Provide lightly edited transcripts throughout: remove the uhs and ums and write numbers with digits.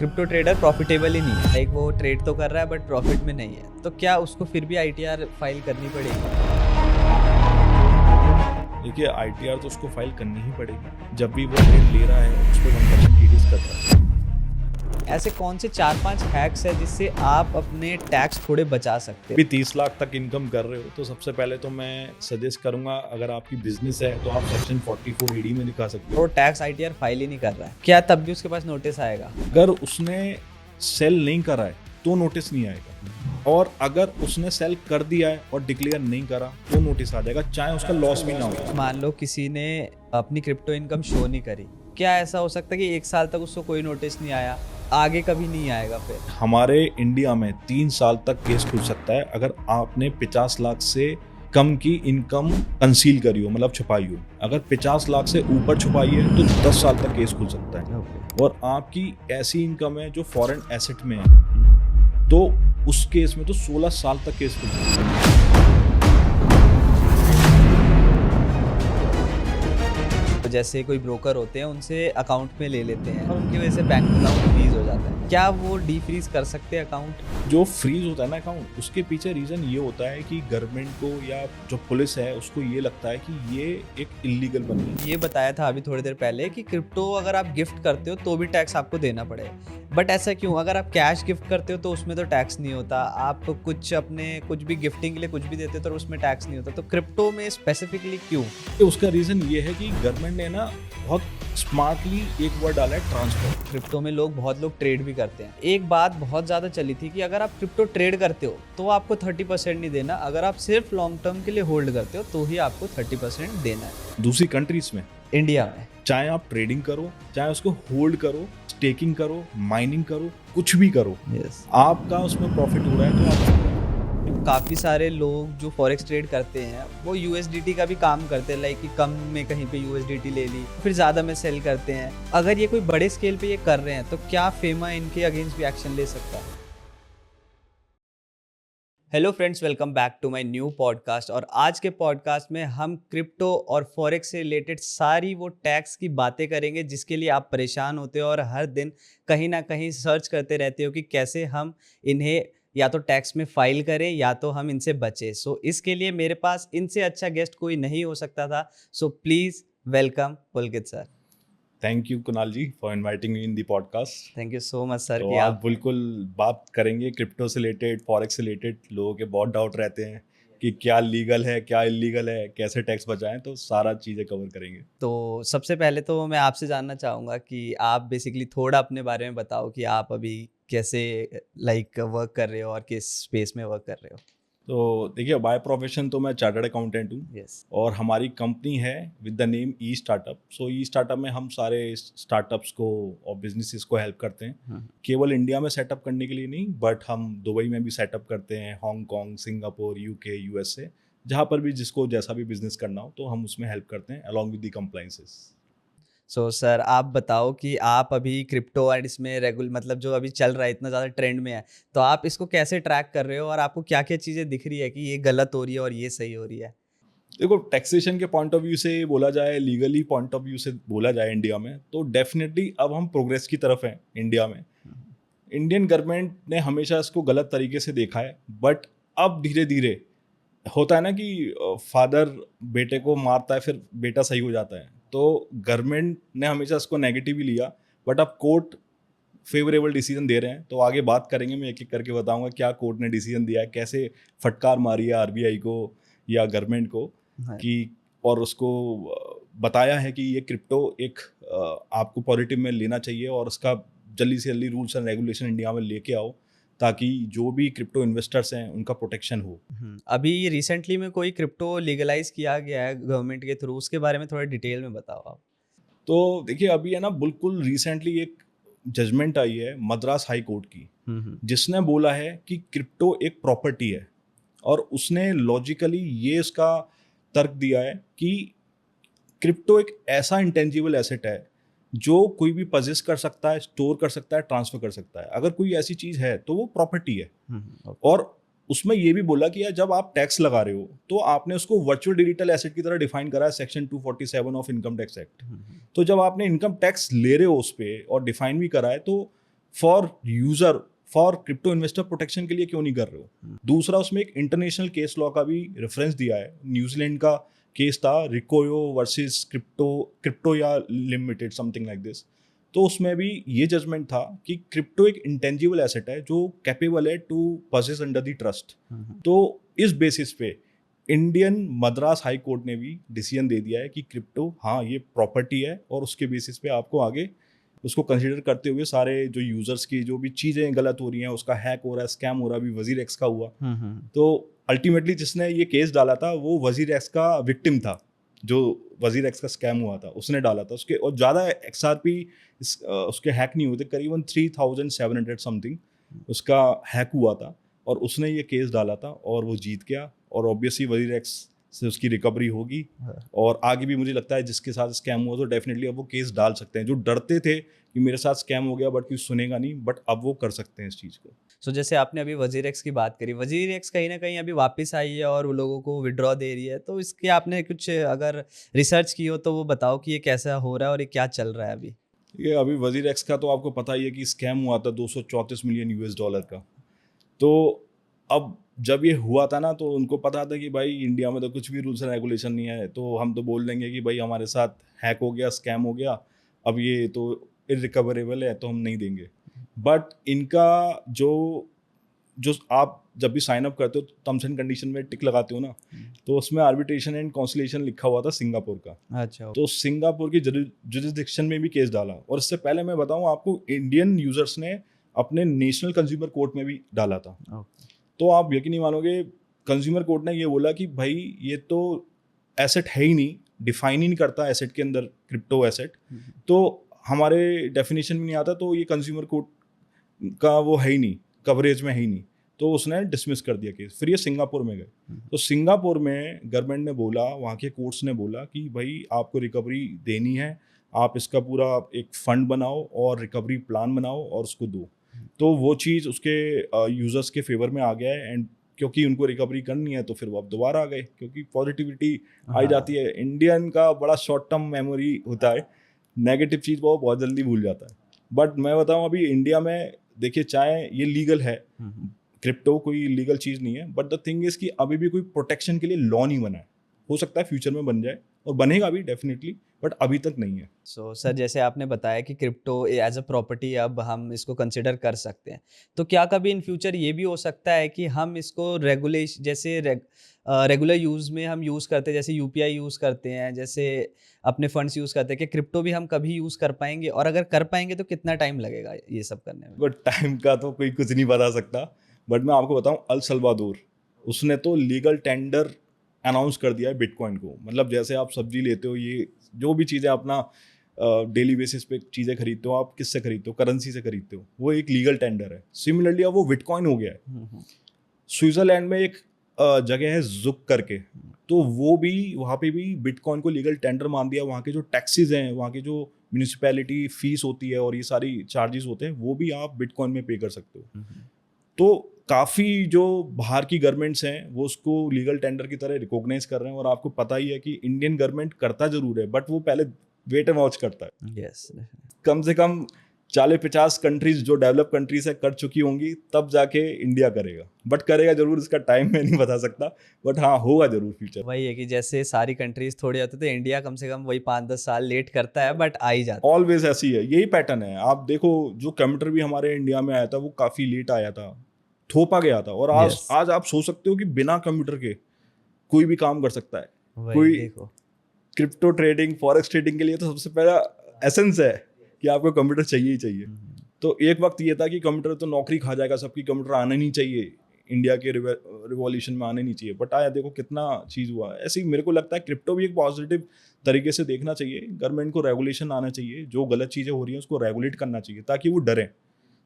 Crypto trader profitable ही नहीं है, like वो ट्रेड तो कर रहा है बट प्रॉफिट में नहीं है, तो क्या उसको फिर भी आईटीआर फाइल करनी पड़ेगी? देखिए आईटीआर तो उसको फाइल करनी ही पड़ेगी जब भी वो ट्रेड ले रहा है, उस पर 1% टीडीएस कर रहा है। ऐसे कौन से 4-5 हैक्स है जिससे आप अपने टैक्स थोड़े बचा सकते अभी हैं? 30 लाख तक इनकम कर रहे हो तो सबसे पहले तो मैं सजेस्ट करूंगा, अगर आपकी बिजनेस है तो आप सेक्शन 44 ईडी में दिखा सकते हो। वो टैक्स आईटीआर फाइल ही नहीं कर रहा है, क्या तब भी उसके पास नोटिस आएगा? अगर उसने सेल नहीं करा है तो नोटिस नहीं आएगा, और अगर उसने सेल कर दिया है और डिक्लेयर नहीं करा तो नोटिस आ जाएगा, चाहे उसका लॉस भी ना हो। मान लो किसी ने अपनी क्रिप्टो इनकम शो नहीं करी, क्या ऐसा हो सकता है कि 1 साल तक उसको कोई नोटिस नहीं आया, आगे कभी नहीं आएगा? फिर हमारे इंडिया में 3 साल तक केस खुल सकता है अगर आपने 50 लाख से कम की इनकम कंसील करी हो, मतलब छुपाई हो। अगर 50 लाख से ऊपर छुपाई है तो 10 साल तक केस खुल सकता है। और आपकी ऐसी इनकम है जो फॉरेन एसेट में है तो उस केस में तो 16 साल तक केस खुल सकता है। तो जैसे कोई ब्रोकर होते हैं उनसे अकाउंट में ले लेते हैं और उनकी वजह से बैंक अकाउंट फ्रीज हो जाता है, क्या वो डीफ्रीज कर सकते हैं अकाउंट? जो फ्रीज होता है ना अकाउंट, उसके पीछे रीजन ये होता है कि गवर्नमेंट को या जो पुलिस है उसको ये लगता है कि ये एक इलीगल बनी है। ये बताया था अभी थोड़ी देर पहले कि क्रिप्टो अगर आप गिफ्ट करते हो तो भी टैक्स आपको देना पड़ेगा, बट ऐसा क्यों? अगर आप कैश गिफ्ट करते हो तो उसमें तो टैक्स नहीं होता, आप कुछ अपने कुछ भी गिफ्टिंग के लिए कुछ भी देते हो तो उसमें टैक्स नहीं होता, तो क्रिप्टो में स्पेसिफिकली क्यों? तो उसका रीजन ये है कि गवर्नमेंट ने ना बहुत स्मार्टली एक वर्ड डाला है, ट्रांसफर। क्रिप्टो में बहुत लोग ट्रेड भी करते हैं। एक बात बहुत ज़्यादा चली थी कि अगर आप क्रिप्टो ट्रेड करते हो तो आपको 30% नहीं देना, अगर आप सिर्फ लॉन्ग टर्म के लिए होल्ड करते हो तो ही आपको 30% देना है। दूसरी कंट्रीज में इंडिया में चाहे आप ट्रेडिंग करो, चाहे उसको होल्ड करो, स्टेकिंग करो, माइनिंग करो, कुछ भी करो, आपका उसमें प्रॉफिट हो रहा है तो आप काफ़ी सारे लोग जो फॉरेक्स ट्रेड करते हैं वो यूएसडीटी का भी काम करते हैं, लाइक कि कम में कहीं पे यूएसडीटी ले ली फिर ज़्यादा में सेल करते हैं। अगर ये कोई बड़े स्केल पे ये कर रहे हैं तो क्या फेमा इनके अगेंस्ट भी एक्शन ले सकता है? Hello friends, welcome back to my new podcast. और आज के पॉडकास्ट में हम क्रिप्टो और फॉरेक्स से रिलेटेड सारी वो टैक्स की बातें करेंगे जिसके लिए आप परेशान होते हो और हर दिन कहीं ना कहीं सर्च करते रहते हो कि कैसे हम इन्हें या तो टैक्स में फाइल करें या तो हम इनसे बचें। सो इसके लिए मेरे पास इनसे अच्छा गेस्ट कोई नहीं हो सकता था। So please welcome Pulkit sir. Thank you Kunal ji for inviting me in the podcast. Thank you so much sir तो कि आज आप बिल्कुल बात करेंगे क्रिप्टो से रिलेटेड, फॉरेक्स से रिलेटेड। लोगों के बहुत डाउट रहते हैं कि क्या लीगल है, क्या इलीगल है, कैसे टैक्स बचाएं, तो सारा चीज़ें कवर करेंगे। तो सबसे पहले तो मैं आपसे जानना चाहूँगा कि आप बेसिकली थोड़ा अपने बारे में बताओ कि आप अभी कैसे वर्क कर रहे हो और किस स्पेस में वर्क कर रहे हो। तो देखिए, बाय प्रोफेशन तो मैं चार्टर्ड अकाउंटेंट हूँ यस। और हमारी कंपनी है with the name E startup. So E startup में हम सारे स्टार्टअप्स को और बिजनेसेस को हेल्प करते हैं। केवल इंडिया में सेटअप करने के लिए नहीं, बट हम दुबई में भी सेटअप करते हैं, हांगकॉन्ग, सिंगापुर, यूके, यूएसए, जहाँ पर भी जिसको जैसा भी बिजनेस करना हो तो हम उसमें हेल्प करते हैं along with the compliances. So sir आप बताओ कि आप अभी क्रिप्टो और इसमें जो अभी चल रहा है इतना ज़्यादा ट्रेंड में है, तो आप इसको कैसे ट्रैक कर रहे हो और आपको क्या क्या चीज़ें दिख रही है कि ये गलत हो रही है और ये सही हो रही है? देखो, टैक्सेशन के पॉइंट ऑफ व्यू से बोला जाए, लीगली पॉइंट ऑफ व्यू से बोला जाए इंडिया में, तो डेफिनेटली अब हम प्रोग्रेस की तरफ हैं इंडिया में। इंडियन गवर्नमेंट ने हमेशा इसको गलत तरीके से देखा है, बट अब धीरे धीरे होता है ना कि फादर बेटे को मारता है फिर बेटा सही हो जाता है, तो गवर्नमेंट ने हमेशा इसको नेगेटिव ही लिया, बट अब कोर्ट फेवरेबल डिसीजन दे रहे हैं। तो आगे बात करेंगे, मैं एक एक करके बताऊंगा क्या कोर्ट ने डिसीजन दिया है, कैसे फटकार मारी है आरबीआई को या गवर्नमेंट को कि, और उसको बताया है कि ये क्रिप्टो एक आपको पॉजिटिव में लेना चाहिए और उसका जल्दी से जल्दी रूल्स एंड रेगुलेशन इंडिया में लेके आओ ताकि जो भी क्रिप्टो इन्वेस्टर्स हैं उनका प्रोटेक्शन हो। अभी रिसेंटली में कोई क्रिप्टो लीगलाइज किया गया है गवर्नमेंट के थ्रू, उसके बारे में थोड़ा डिटेल में बताओ आप। तो देखिए, अभी है ना, बिल्कुल रिसेंटली एक जजमेंट आई है मद्रास हाई कोर्ट की, जिसने बोला है कि क्रिप्टो एक प्रॉपर्टी है, और उसने लॉजिकली ये इसका तर्क दिया है कि क्रिप्टो एक ऐसा इंटेंजिबल एसेट है जो कोई भी पजेस कर सकता है, स्टोर कर सकता है, ट्रांसफर कर सकता है। अगर कोई ऐसी चीज है तो वो प्रॉपर्टी है। और उसमें ये भी बोला कि यार, जब आप टैक्स लगा रहे हो तो आपने उसको वर्चुअल डिजिटल एसेट की तरह डिफाइन करा है section 247 of income tax act. तो जब आपने इनकम टैक्स ले रहे हो उस पर और डिफाइन भी करा है, तो for user, for crypto investor protection के लिए क्यों नहीं कर रहे हो? दूसरा, उसमें एक इंटरनेशनल केस लॉ का भी रेफरेंस दिया है। न्यूजीलैंड का केस था रिकोयो वर्सेस क्रिप्टो या लिमिटेड, समथिंग लाइक दिस। तो उसमें भी ये जजमेंट था कि क्रिप्टो एक इंटेंजिबल एसेट है जो कैपेबल है to possess under the trust. तो इस बेसिस पे इंडियन मद्रास हाई कोर्ट ने भी डिसीजन दे दिया है कि क्रिप्टो हाँ ये प्रॉपर्टी है, और उसके बेसिस पे आपको आगे उसको कंसीडर करते हुए सारे जो यूजर्स की जो भी चीज़ें गलत हो रही हैं, उसका हैक हो रहा है, स्कैम हो रहा है, अभी वजीर एक्स का हुआ। तो अल्टीमेटली जिसने ये केस डाला था वो वजीर एक्स का विक्टिम था, जो वजीर एक्स का स्कैम हुआ था उसने डाला था उसके, और ज़्यादा XRP उसके हैक नहीं हुए थे, करीबन 3700 समथिंग उसका हैक हुआ था, और उसने ये केस डाला था और वो जीत गया। और ऑब्वियसली वजीर एक्स से उसकी रिकवरी होगी, और आगे भी मुझे लगता है जिसके साथ स्कैम हुआ तो डेफिनेटली अब वो केस डाल सकते हैं। जो डरते थे कि मेरे साथ स्कैम हो गया बट कोई सुनेगा नहीं, बट अब वो कर सकते हैं इस चीज़ को। सो जैसे आपने अभी वजीर एक्स की बात करी, वजीर एक्स कहीं ना कहीं अभी वापस आई है और वो लोगों को विड्रॉ दे रही है, तो इसके आपने कुछ अगर रिसर्च की हो तो वो बताओ कि ये कैसा हो रहा है और ये क्या चल रहा है अभी। ये अभी वजीर एक्स का तो आपको पता ही है कि स्कैम हुआ था $234 मिलियन का। तो अब जब ये हुआ था ना, तो उनको पता था कि भाई इंडिया में तो कुछ भी रूल्स एंड रेगुलेशन नहीं है, तो हम तो बोल देंगे कि भाई हमारे साथ हैक हो गया, स्कैम हो गया, अब ये तो इरिकवरेबल है तो हम नहीं देंगे। बट इनका जो जो आप जब भी साइन अप करते हो टर्म्स एंड कंडीशन में टिक लगाते हो ना, तो उसमें आर्बिट्रेशन एंड कॉन्सिलेशन लिखा हुआ था सिंगापुर का। अच्छा। तो सिंगापुर की जुरिस्डिक्शन में भी केस डाला, और इससे पहले मैं बताऊं आपको, इंडियन यूजर्स ने अपने नेशनल कंज्यूमर कोर्ट में भी डाला था। तो आप यकीन नहीं मानोगे, कंज्यूमर कोर्ट ने ये बोला कि भाई ये तो एसेट है ही नहीं, डिफाइन ही नहीं करता एसेट के अंदर क्रिप्टो एसेट, तो हमारे डेफिनेशन में नहीं आता, तो ये कंज्यूमर कोर्ट का वो है ही नहीं, कवरेज में है ही नहीं। तो उसने डिसमिस कर दिया केस। फिर ये सिंगापुर में गए, तो सिंगापुर में गवर्नमेंट ने बोला, वहाँ के कोर्ट्स ने बोला कि भाई आपको रिकवरी देनी है, आप इसका पूरा एक फंड बनाओ और रिकवरी प्लान बनाओ और उसको दो। तो वो चीज़ उसके यूज़र्स के फेवर में आ गया है, एंड क्योंकि उनको रिकवरी करनी है तो फिर वो अब दोबारा आ गए, क्योंकि पॉजिटिविटी आई जाती है। इंडियन का बड़ा शॉर्ट टर्म मेमोरी होता है, नेगेटिव चीज़ वो बहुत जल्दी भूल जाता है। बट मैं बताऊँ अभी इंडिया में देखिए, चाहे ये लीगल है, क्रिप्टो कोई लीगल चीज़ नहीं है, बट द थिंग इज़ कि अभी भी कोई प्रोटेक्शन के लिए लॉ नहीं बना है। हो सकता है फ्यूचर में बन जाए, और बनेगा भी डेफिनेटली, बट अभी तक नहीं है। सो सर, जैसे आपने बताया कि क्रिप्टो एज अ प्रॉपर्टी अब हम इसको कंसिडर कर सकते हैं, तो क्या कभी इन फ्यूचर ये भी हो सकता है कि हम इसको रेगुलर यूज़ में हम यूज़ करते हैं, जैसे यूपीआई यूज़ करते हैं, जैसे अपने फंड्स यूज़ करते हैं, कि क्रिप्टो भी हम कभी यूज़ कर पाएंगे, और अगर कर पाएंगे तो कितना टाइम लगेगा ये सब करने में? बट टाइम का तो कोई कुछ नहीं बता सकता, बट मैं आपको बताऊं, अल सल्वाडोर उसने तो लीगल टेंडर अनाउंस कर दिया है बिटकॉइन को। मतलब जैसे आप सब्जी लेते हो, ये जो भी चीज़ें अपना डेली बेसिस पे चीज़ें खरीदते हो, आप किससे खरीदते हो? करेंसी से खरीदते हो, वो एक लीगल टेंडर है। सिमिलरली अब वो बिटकॉइन हो गया है। स्विट्जरलैंड में एक जगह है जुक करके, तो वो भी, वहाँ पे भी बिटकॉइन को लीगल टेंडर मान दिया। वहाँ के जो टैक्सेस हैं, वहाँ की जो म्यूनिसिपैलिटी फीस होती है और ये सारी चार्जेस होते हैं, वो भी आप बिटकॉइन में पे कर सकते हो। तो काफ़ी जो बाहर की गवर्नमेंट्स हैं वो उसको लीगल टेंडर की तरह रिकॉग्नाइज कर रहे हैं, और आपको पता ही है कि इंडियन गवर्नमेंट करता जरूर है, बट वो पहले वेट एंड वॉच करता है। यस। कम से कम 40-50 कंट्रीज जो डेवलप कंट्रीज है कर चुकी होंगी, तब जाके इंडिया करेगा। बट करेगा जरूर, इसका टाइम मैं नहीं बता सकता, बट हाँ होगा जरूर फ्यूचर। वही है कि जैसे सारी कंट्रीज थोड़ी होती, तो इंडिया कम से कम वही 5-10 साल लेट करता है, बट आ ही जाता है। ऑलवेज ऐसी है, यही पैटर्न है। आप देखो, जो कंप्यूटर भी हमारे इंडिया में आया था वो काफ़ी लेट आया था, थोपा गया था, और आज Yes. आज आप सोच सकते हो कि बिना कंप्यूटर के कोई भी काम कर सकता है। वही कोई देखो। क्रिप्टो ट्रेडिंग, फॉरेक्स ट्रेडिंग के लिए तो सबसे पहला एसेंस है कि आपको कंप्यूटर चाहिए ही चाहिए। तो एक वक्त ये था कि कंप्यूटर तो नौकरी खा जाएगा सबकी, कंप्यूटर आना नहीं चाहिए, इंडिया के रिवॉल्यूशन में आने नहीं चाहिए, बट आया, देखो कितना चीज़ हुआ। ऐसे ही मेरे को लगता है क्रिप्टो भी एक पॉजिटिव तरीके से देखना चाहिए। गवर्नमेंट को रेगुलेशन आना चाहिए, जो गलत चीज़ें हो रही हैं उसको रेगुलेट करना चाहिए ताकि वो डरें।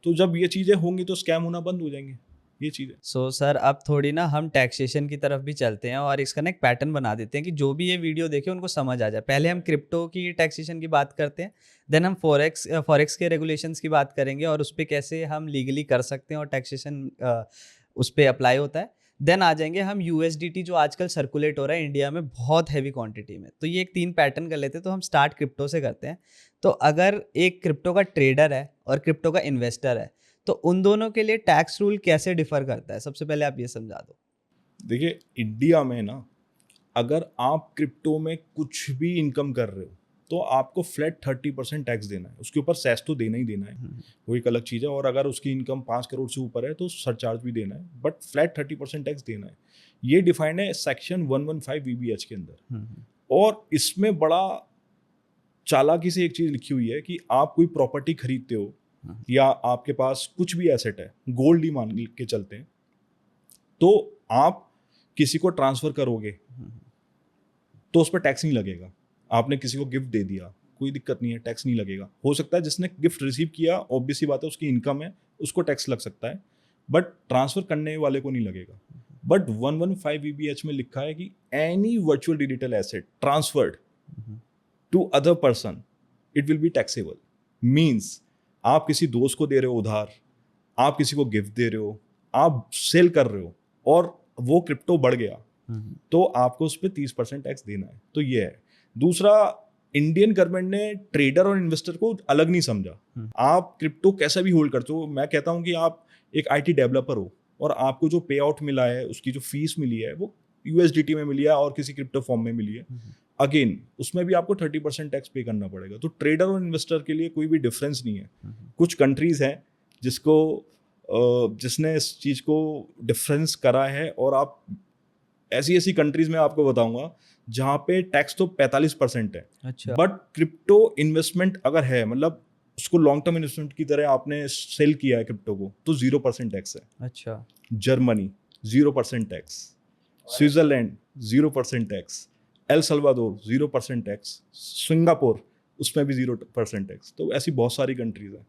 तो जब ये चीज़ें होंगी तो स्कैम होना बंद हो जाएंगे, ये चीज़ है। सो सर, अब थोड़ी ना हम टैक्सेशन की तरफ भी चलते हैं और इसका ना एक पैटर्न बना देते हैं कि जो भी ये वीडियो देखे उनको समझ आ जाए। पहले हम क्रिप्टो की टैक्सेशन की बात करते हैं, देन हम फॉरेक्स के रेगुलेशंस की बात करेंगे और उस पर कैसे हम लीगली कर सकते हैं और टैक्सेशन उस पर अप्लाई होता है। देन आ जाएंगे हम यूएसडीटी जो आजकल सर्कुलेट हो रहा है इंडिया में बहुत हैवी क्वांटिटी में। तो ये एक 3 पैटर्न कर लेते हैं। तो हम स्टार्ट क्रिप्टो से करते हैं। तो अगर एक क्रिप्टो का ट्रेडर है और क्रिप्टो का इन्वेस्टर है, तो उन दोनों के लिए टैक्स रूल कैसे डिफर करता है? सबसे पहले आप ये समझा दो। देखिए, इंडिया में ना, अगर आप क्रिप्टो में कुछ भी इनकम कर रहे हो तो आपको फ्लैट 30% टैक्स देना है। उसके ऊपर सेस तो देना ही देना है, वो एक अलग चीज़ है। और अगर उसकी इनकम 5 करोड़ से ऊपर है तो सरचार्ज भी देना है, बट फ्लैट 30% टैक्स देना है। ये डिफाइंड है सेक्शन 115 VBH के अंदर। और इसमें बड़ा चालाकी से एक चीज़ लिखी हुई है कि आप कोई प्रॉपर्टी खरीदते हो या आपके पास कुछ भी एसेट है, गोल्ड ही मान के चलते हैं, तो आप किसी को ट्रांसफर करोगे तो उस पर टैक्स नहीं लगेगा। आपने किसी को गिफ्ट दे दिया, कोई दिक्कत नहीं है, टैक्स नहीं लगेगा। हो सकता है जिसने गिफ्ट रिसीव किया, ऑब्वियस सी बात है, उसकी इनकम है, उसको टैक्स लग सकता है, बट ट्रांसफर करने वाले को नहीं लगेगा। बट 115 VBH में लिखा है कि any virtual digital asset transferred to other person it will be taxable. Means आप किसी दोस्त को दे रहे हो उधार, आप किसी को गिफ्ट दे रहे हो, आप सेल कर रहे हो और वो क्रिप्टो बढ़ गया तो आपको उस पर 30% टैक्स देना है। तो ये है। दूसरा, इंडियन गवर्नमेंट ने ट्रेडर और इन्वेस्टर को अलग नहीं समझा। आप क्रिप्टो कैसा भी होल्ड करते हो, मैं कहता हूं कि आप एक IT डेवलपर हो और आपको जो पे आउट मिला है, उसकी जो फीस मिली है वो USDT में मिली है और किसी क्रिप्टो फॉर्म में मिली है, अगेन उसमें भी आपको 30% टैक्स पे करना पड़ेगा। तो ट्रेडर और इन्वेस्टर के लिए कोई भी डिफरेंस नहीं है। कुछ कंट्रीज हैं जिसने इस चीज़ को डिफरेंस करा है, और आप ऐसी ऐसी कंट्रीज में आपको बताऊंगा जहां पे टैक्स तो 45% है। अच्छा। बट क्रिप्टो इन्वेस्टमेंट अगर है, मतलब उसको लॉन्ग टर्म इन्वेस्टमेंट की तरह आपने सेल किया है क्रिप्टो को, तो 0% टैक्स है। अच्छा। Germany 0% tax, Switzerland 0% tax, El Salvador 0% tax, Singapore उसमें भी 0% टैक्स। तो ऐसी बहुत सारी कंट्रीज हैं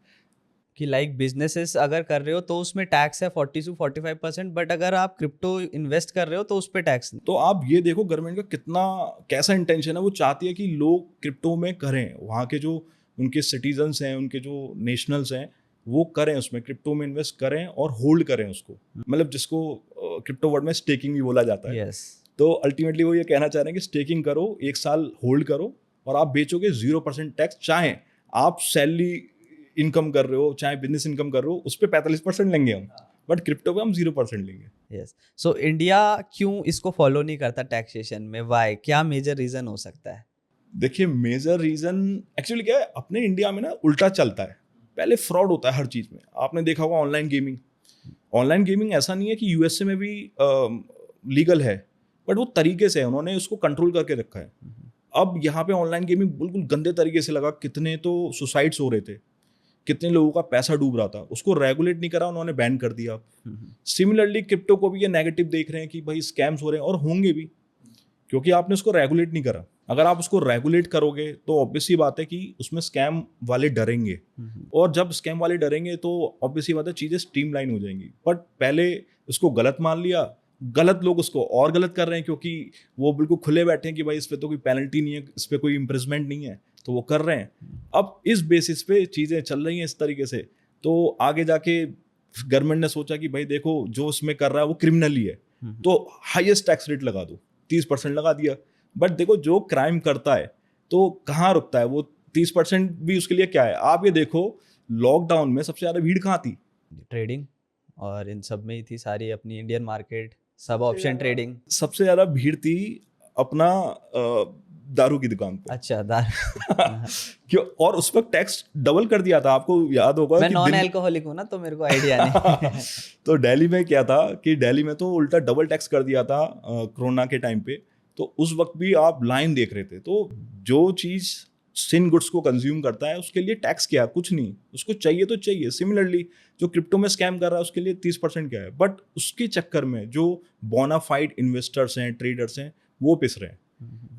कि लाइक बिजनेसेस अगर कर रहे हो तो उसमें टैक्स है 40 से 45%, बट अगर आप क्रिप्टो इन्वेस्ट कर रहे हो तो उस पर टैक्स नहीं। तो आप ये देखो गवर्नमेंट का कितना कैसा इंटेंशन है। वो चाहती है कि लोग क्रिप्टो में करें, वहाँ के जो उनके सिटीजन्स हैं, उनके जो नेशनल्स हैं, वो करें, उसमें क्रिप्टो में इन्वेस्ट करें और होल्ड करें उसको। मतलब जिसको क्रिप्टो वर्ड में स्टेकिंग भी बोला जाता है। यस। तो अल्टीमेटली वो ये कहना चाह रहे हैं कि स्टेकिंग करो, 1 साल होल्ड करो और आप बेचोगे 0% टैक्स। चाहे आप सैलरी इनकम कर रहे हो, चाहे बिजनेस इनकम कर रहे हो, उस पर 45% लेंगे हम, बट क्रिप्टो पे हम 0% लेंगे। यस। सो इंडिया क्यों इसको फॉलो नहीं करता टैक्सेशन में? वाई? क्या मेजर रीजन हो सकता है? देखिए, मेजर रीजन एक्चुअली क्या है, अपने इंडिया में ना उल्टा चलता है। पहले फ्रॉड होता है हर चीज़ में। आपने देखा होगा ऑनलाइन गेमिंग। ऑनलाइन गेमिंग ऐसा नहीं है कि यूएसए में भी लीगल है, बट वो तरीके से है, उन्होंने उसको कंट्रोल करके रखा है। अब यहाँ पे ऑनलाइन गेमिंग बिल्कुल गंदे तरीके से लगा, कितने तो सुसाइड्स हो रहे थे, कितने लोगों का पैसा डूब रहा था, उसको रेगुलेट नहीं करा, उन्होंने बैन कर दिया। सिमिलरली क्रिप्टो को भी ये नेगेटिव देख रहे हैं कि भाई स्कैम्स हो रहे हैं, और होंगे भी, क्योंकि आपने उसको रेगुलेट नहीं करा। अगर आप उसको रेगुलेट करोगे तो ऑब्वियस सी बात है कि उसमें स्कैम वाले डरेंगे, और जब स्कैम वाले डरेंगे तो ऑब्वियस सी बात है चीज़ें स्ट्रीमलाइन हो जाएंगी। बट पहले उसको गलत मान लिया, गलत लोग उसको और गलत कर रहे हैं, क्योंकि वो बिल्कुल खुले बैठे हैं कि भाई इस पर तो कोई पेनल्टी नहीं है, इस पर कोई इम्प्रिजमेंट नहीं है, तो वो कर रहे हैं। अब इस बेसिस पे चीज़ें चल रही हैं इस तरीके से। तो आगे जाके गवर्नमेंट ने सोचा कि भाई देखो, जो उसमें कर रहा है वो क्रिमिनल ही है, तो हाईएस्ट टैक्स रेट लगा दो, 30% लगा दिया। बट देखो, जो क्राइम करता है तो कहाँ रुकता है वो? 30% भी उसके लिए क्या है? आप ये देखो, लॉकडाउन में सबसे ज़्यादा भीड़ कहाँ थी? ट्रेडिंग, और इन सब में ही थी सारी अपनी इंडियन मार्केट, सब ऑप्शन ट्रेडिंग। सबसे ज़्यादा भीड़ थी अपना दारू की दुकान पे। अच्छा, दार क्यों? और उस वक्त टैक्स डबल कर दिया था, आपको याद होगा मैं कि नॉन अल्कोहलिक हूँ ना, तो मेरे को आइडिया नहीं। तो दिल्ली में क्या था कि दिल्ली में तो उल्टा डबल टैक्स कर दिया था कोरोना के टाइम पे। तो उस वक्त भी आप लाइन देख रहे थे। तो जो चीज़ सिन गुड्स को कंज्यूम करता है उसके लिए टैक्स क्या? कुछ नहीं, उसको चाहिए तो चाहिए। सिमिलरली जो क्रिप्टो में स्कैम कर रहा है उसके लिए 30% क्या है? बट उसके चक्कर में जो बोनाफाइड इन्वेस्टर्स हैं, ट्रेडर्स हैं, वो पिस रहे हैं।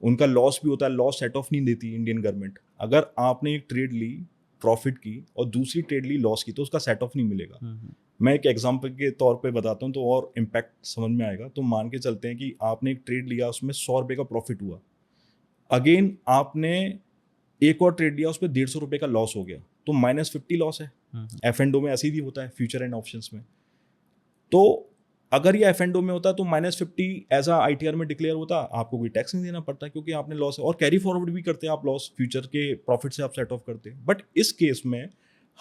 उनका लॉस भी होता है, लॉस सेट ऑफ नहीं देती इंडियन गवर्नमेंट। अगर आपने एक ट्रेड ली प्रॉफिट की और दूसरी ट्रेड ली लॉस की, तो उसका सेट ऑफ नहीं मिलेगा। मैं एक एग्जांपल के तौर पे बताता हूँ तो और इम्पैक्ट समझ में आएगा। तो मान के चलते हैं कि आपने एक ट्रेड लिया, उसमें 100 रुपये का प्रॉफिट हुआ। अगेन आपने एक और ट्रेड लिया, उस पर 150 रुपये का लॉस हो गया, तो -50 लॉस है। F&O में ऐसे ही होता है, फ्यूचर एंड ऑप्शंस में। तो अगर ये F&O में होता तो -50 एज आ ITR में डिक्लेयर होता, आपको कोई टैक्स नहीं देना पड़ता क्योंकि आपने लॉस, और कैरी फॉरवर्ड भी करते हैं आप लॉस, फ्यूचर के प्रॉफिट से आप सेट ऑफ करते हैं। बट इस केस में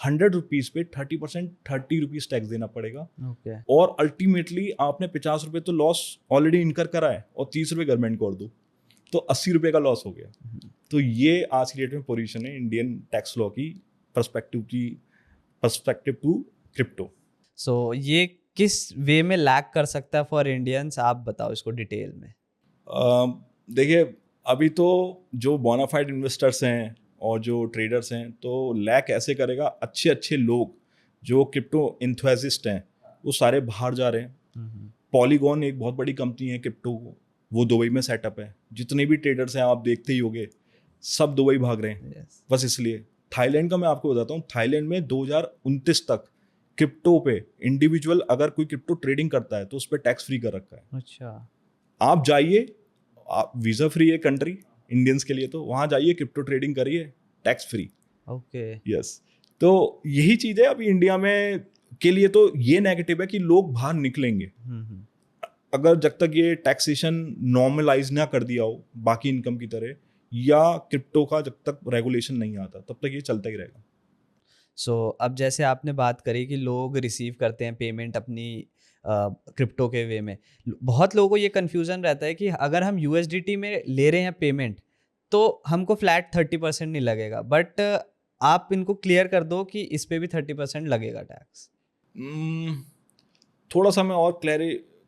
100 रुपीज़ पे 30% 30 रुपीज़ टैक्स देना पड़ेगा। ओके। और अल्टीमेटली आपने 50 रुपये तो लॉस ऑलरेडी इनकर करा है और 30 रुपये गवर्नमेंट को और दो, तो 80 रुपये का लॉस हो गया। तो ये आज की डेट में पोजीशन है इंडियन टैक्स लॉ की पर्सपेक्टिव टू क्रिप्टो। सो ये किस वे में लैग कर सकता है फॉर इंडियंस, आप बताओ इसको डिटेल में। देखिए, अभी तो जो बोनाफाइड इन्वेस्टर्स हैं और जो ट्रेडर्स हैं, तो लैक ऐसे करेगा, अच्छे अच्छे लोग जो क्रिप्टो इंथुजिस्ट हैं वो सारे बाहर जा रहे हैं। पॉलीगॉन एक बहुत बड़ी कंपनी है क्रिप्टो, वो दुबई में सेटअप है। जितने भी ट्रेडर्स हैं आप देखते ही होंगे, सब दुबई भाग रहे हैं। Yes. बस इसलिए थाईलैंड का मैं आपको बताता हूँ, थाईलैंड में 2029 तक क्रिप्टो पे इंडिविजुअल अगर कोई क्रिप्टो ट्रेडिंग करता है तो उस पर टैक्स फ्री कर रखा है। अच्छा। आप जाइए, आप वीज़ा फ्री है कंट्री इंडियंस के लिए, तो वहाँ जाइए क्रिप्टो ट्रेडिंग करिए, टैक्स फ्री। ओके। यस, तो यही चीज़ है अभी इंडिया में के लिए। तो ये नेगेटिव है कि लोग बाहर निकलेंगे अगर जब तक ये टैक्सेशन नॉर्मलाइज ना कर दिया हो बाकी इनकम की तरह, या क्रिप्टो का जब तक रेगुलेशन नहीं आता तब तक ये चलता ही रहेगा। सो अब जैसे आपने बात करी कि लोग रिसीव करते हैं पेमेंट अपनी क्रिप्टो के वे में, बहुत लोगों को ये कन्फ्यूज़न रहता है कि अगर हम USDT में ले रहे हैं पेमेंट तो हमको फ्लैट 30% नहीं लगेगा, बट आप इनको क्लियर कर दो कि इस पे भी 30% लगेगा टैक्स। थोड़ा सा मैं और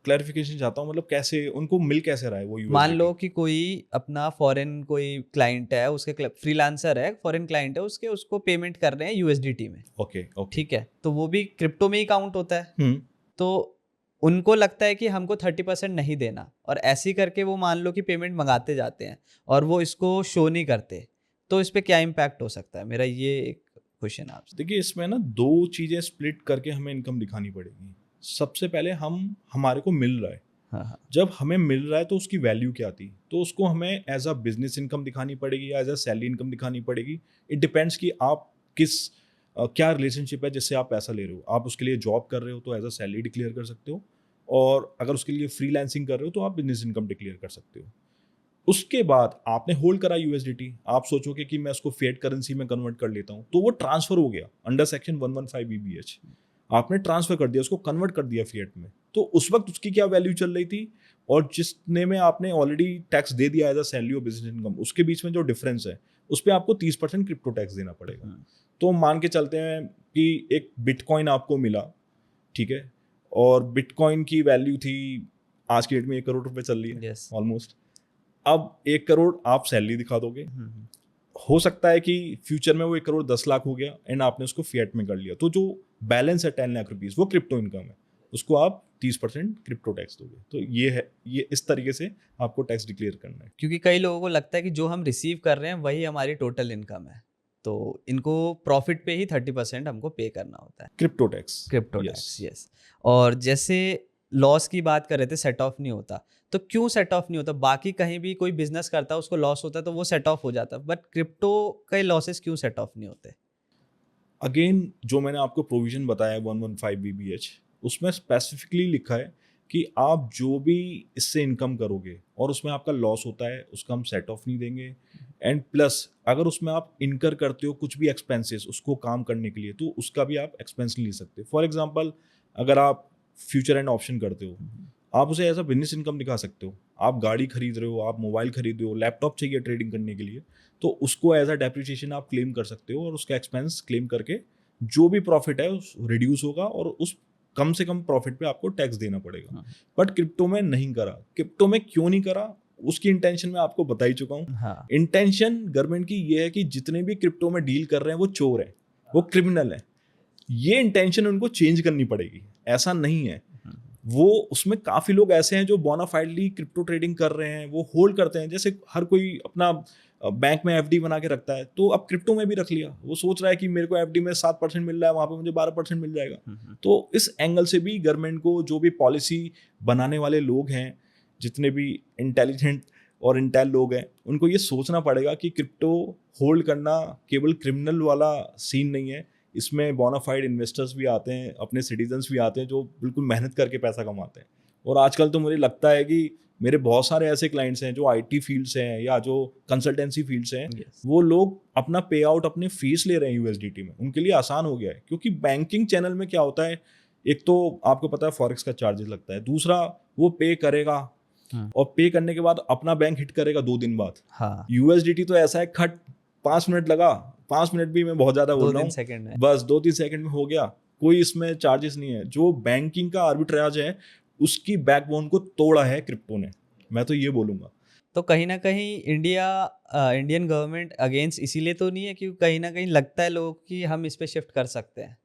क्लैरिफिकेशन चाहता हूँ, मतलब कैसे उनको मिल कैसे रहा है वो मान USDT? लो कि कोई अपना फॉरेन कोई क्लाइंट है, उसके फ्रीलांसर है, फॉरेन क्लाइंट है, उसको पेमेंट कर रहे हैं USDT में। Okay okay. ठीक है, तो वो भी क्रिप्टो में ही काउंट होता है। हम्म। तो उनको लगता है कि हमको 30% नहीं देना, और ऐसे ही करके वो मान लो कि पेमेंट मंगाते जाते हैं और वो इसको शो नहीं करते, तो इस पे क्या इम्पैक्ट हो सकता है? मेरा ये एक क्वेश्चन आपसे। देखिए, इसमें ना दो चीज़ें स्प्लिट करके हमें इनकम दिखानी पड़ेगी। सबसे पहले हमारे को मिल रहा है, हाँ हाँ। जब हमें मिल रहा है तो उसकी वैल्यू क्या थी, तो उसको हमें एज अ बिजनेस इनकम दिखानी पड़ेगी या एज अ सैलरी इनकम दिखानी पड़ेगी। इट डिपेंड्स कि आप क्या रिलेशनशिप है जिससे आप पैसा ले रहे हो। आप उसके लिए जॉब कर रहे हो तो एज अ सैलरी डिक्लेयर कर सकते हो, और अगर उसके लिए फ्रीलांसिंग कर रहे हो तो आप बिजनेस इनकम डिक्लेयर कर सकते हो। उसके बाद आपने होल्ड करा USDT, आप सोचोगे कि मैं उसको फिएट करेंसी में कन्वर्ट कर लेता हूँ, तो वो ट्रांसफर हो गया अंडर सेक्शन 115 BBH। आपने ट्रांसफर कर दिया, उसको कन्वर्ट कर दिया फिएट में, तो उस वक्त उसकी क्या वैल्यू चल रही थी और जिसने में आपने ऑलरेडी टैक्स दे दिया एज अ सैलरी और बिजनेस इनकम, उसके बीच में जो डिफरेंस है उस पर आपको 30% क्रिप्टो टैक्स देना पड़ेगा। तो मान के चलते हैं कि एक बिटकॉइन आपको मिला, ठीक है, और बिटकॉइन की वैल्यू थी आज की डेट में 1 करोड़ रुपए चल रही है Yes. ऑलमोस्ट। अब 1 करोड़ आप सैलरी दिखा दोगे, हो सकता है कि फ्यूचर में वो 1 करोड़ 10 लाख हो गया एंड आपने उसको फिएट में कर लिया, तो जो बैलेंस है 10 लाख रुपीज वो क्रिप्टो इनकम है, उसको आप 30% क्रिप्टो टैक्स दोगे। तो ये है, ये इस तरीके से आपको टैक्स डिक्लेयर करना है। क्योंकि कई लोगों को लगता है कि जो हम रिसीव कर रहे हैं वही हमारी टोटल इनकम है, तो इनको प्रॉफिट पे ही 30% हमको पे करना होता है, crypto tax. Crypto tax. Yes. और जैसे लॉस की बात कर रहे थे, सेट ऑफ नहीं होता, तो क्यों सेट ऑफ नहीं होता? बाकी कहीं भी कोई बिजनेस करता है उसको लॉस होता है तो वो सेट ऑफ हो जाता है, बट क्रिप्टो के लॉसेस क्यों सेट ऑफ नहीं होते? अगेन, जो मैंने आपको प्रोविजन बताया 115 BBH, उसमें स्पेसिफिकली लिखा है कि आप जो भी इससे इनकम करोगे और उसमें आपका लॉस होता है उसका हम सेट ऑफ नहीं देंगे। एंड प्लस अगर उसमें आप इनकर करते हो कुछ भी एक्सपेंसेस उसको काम करने के लिए, तो उसका भी आप एक्सपेंस नहीं ले सकते। फॉर एग्जांपल, अगर आप फ्यूचर एंड ऑप्शन करते हो, आप उसे एज अ बिजनेस इनकम दिखा सकते हो। आप गाड़ी खरीद रहे हो, आप मोबाइल खरीद रहे हो, लैपटॉप चाहिए ट्रेडिंग करने के लिए, तो उसको एज अ डेप्रिसिएशन आप क्लेम कर सकते हो और उसका एक्सपेंस क्लेम करके जो भी प्रॉफिट है उस रिड्यूस होगा और उस कम से कम प्रॉफिट पे आपको टैक्स देना पड़ेगा। बट क्रिप्टो में नहीं करा। क्रिप्टो में क्यों नहीं करा, उसकी इंटेंशन मैं आपको बता ही चुका हूँ। हाँ। इंटेंशन गवर्नमेंट की ये है कि जितने भी क्रिप्टो में डील कर रहे हैं वो चोर है, वो क्रिमिनल है। ये इंटेंशन उनको चेंज करनी पड़ेगी। ऐसा नहीं है, वो उसमें काफी लोग ऐसे हैं जो बोनाफाइडली क्रिप्टो ट्रेडिंग कर रहे हैं, वो होल्ड करते हैं। जैसे हर कोई अपना बैंक में FD बना के रखता है, तो अब क्रिप्टो में भी रख लिया। वो सोच रहा है कि मेरे को FD में 7% मिल रहा है, वहां पे मुझे 12% मिल जाएगा। तो इस एंगल से भी गवर्नमेंट को, जो भी पॉलिसी बनाने वाले लोग हैं, जितने भी इंटेलिजेंट और इंटेल लोग हैं, उनको ये सोचना पड़ेगा कि क्रिप्टो होल्ड करना केवल क्रिमिनल वाला सीन नहीं है, इसमें बोनाफाइड इन्वेस्टर्स भी आते हैं, अपने सिटीजन्स भी आते हैं जो बिल्कुल मेहनत करके पैसा कमाते हैं। और आजकल तो मुझे लगता है कि मेरे बहुत सारे ऐसे क्लाइंट्स हैं जो आईटी फील्ड से हैं या जो कंसल्टेंसी फील्ड से हैं, Yes. वो लोग अपना पे आउट अपने फीस ले रहे हैं यूएसडीटी में। उनके लिए आसान हो गया है, क्योंकि बैंकिंग चैनल में क्या होता है, एक तो आपको पता है फॉरेक्स का चार्जेस लगता है, दूसरा वो पे करेगा और पे करने के बाद अपना बैंक हिट करेगा 2 दिन बाद। हाँ, यूएसडीटी तो ऐसा है, खट 5 मिनट लगा, 5 मिनट भी मैं बहुत ज्यादा बोल रहा 2-3 हूँ, सेकंड में। बस 2-3 सेकंड में हो गया, कोई इसमें चार्जेस नहीं है। जो बैंकिंग का आर्बिट्राज है उसकी बैकबोन को तोड़ा है क्रिप्टो ने, मैं तो ये बोलूंगा। तो कहीं ना कहीं इंडियन गवर्नमेंट अगेंस्ट इसीलिए तो नहीं है, क्योंकि कहीं ना कहीं लगता है लोगों को कि हम इस पे शिफ्ट कर सकते हैं।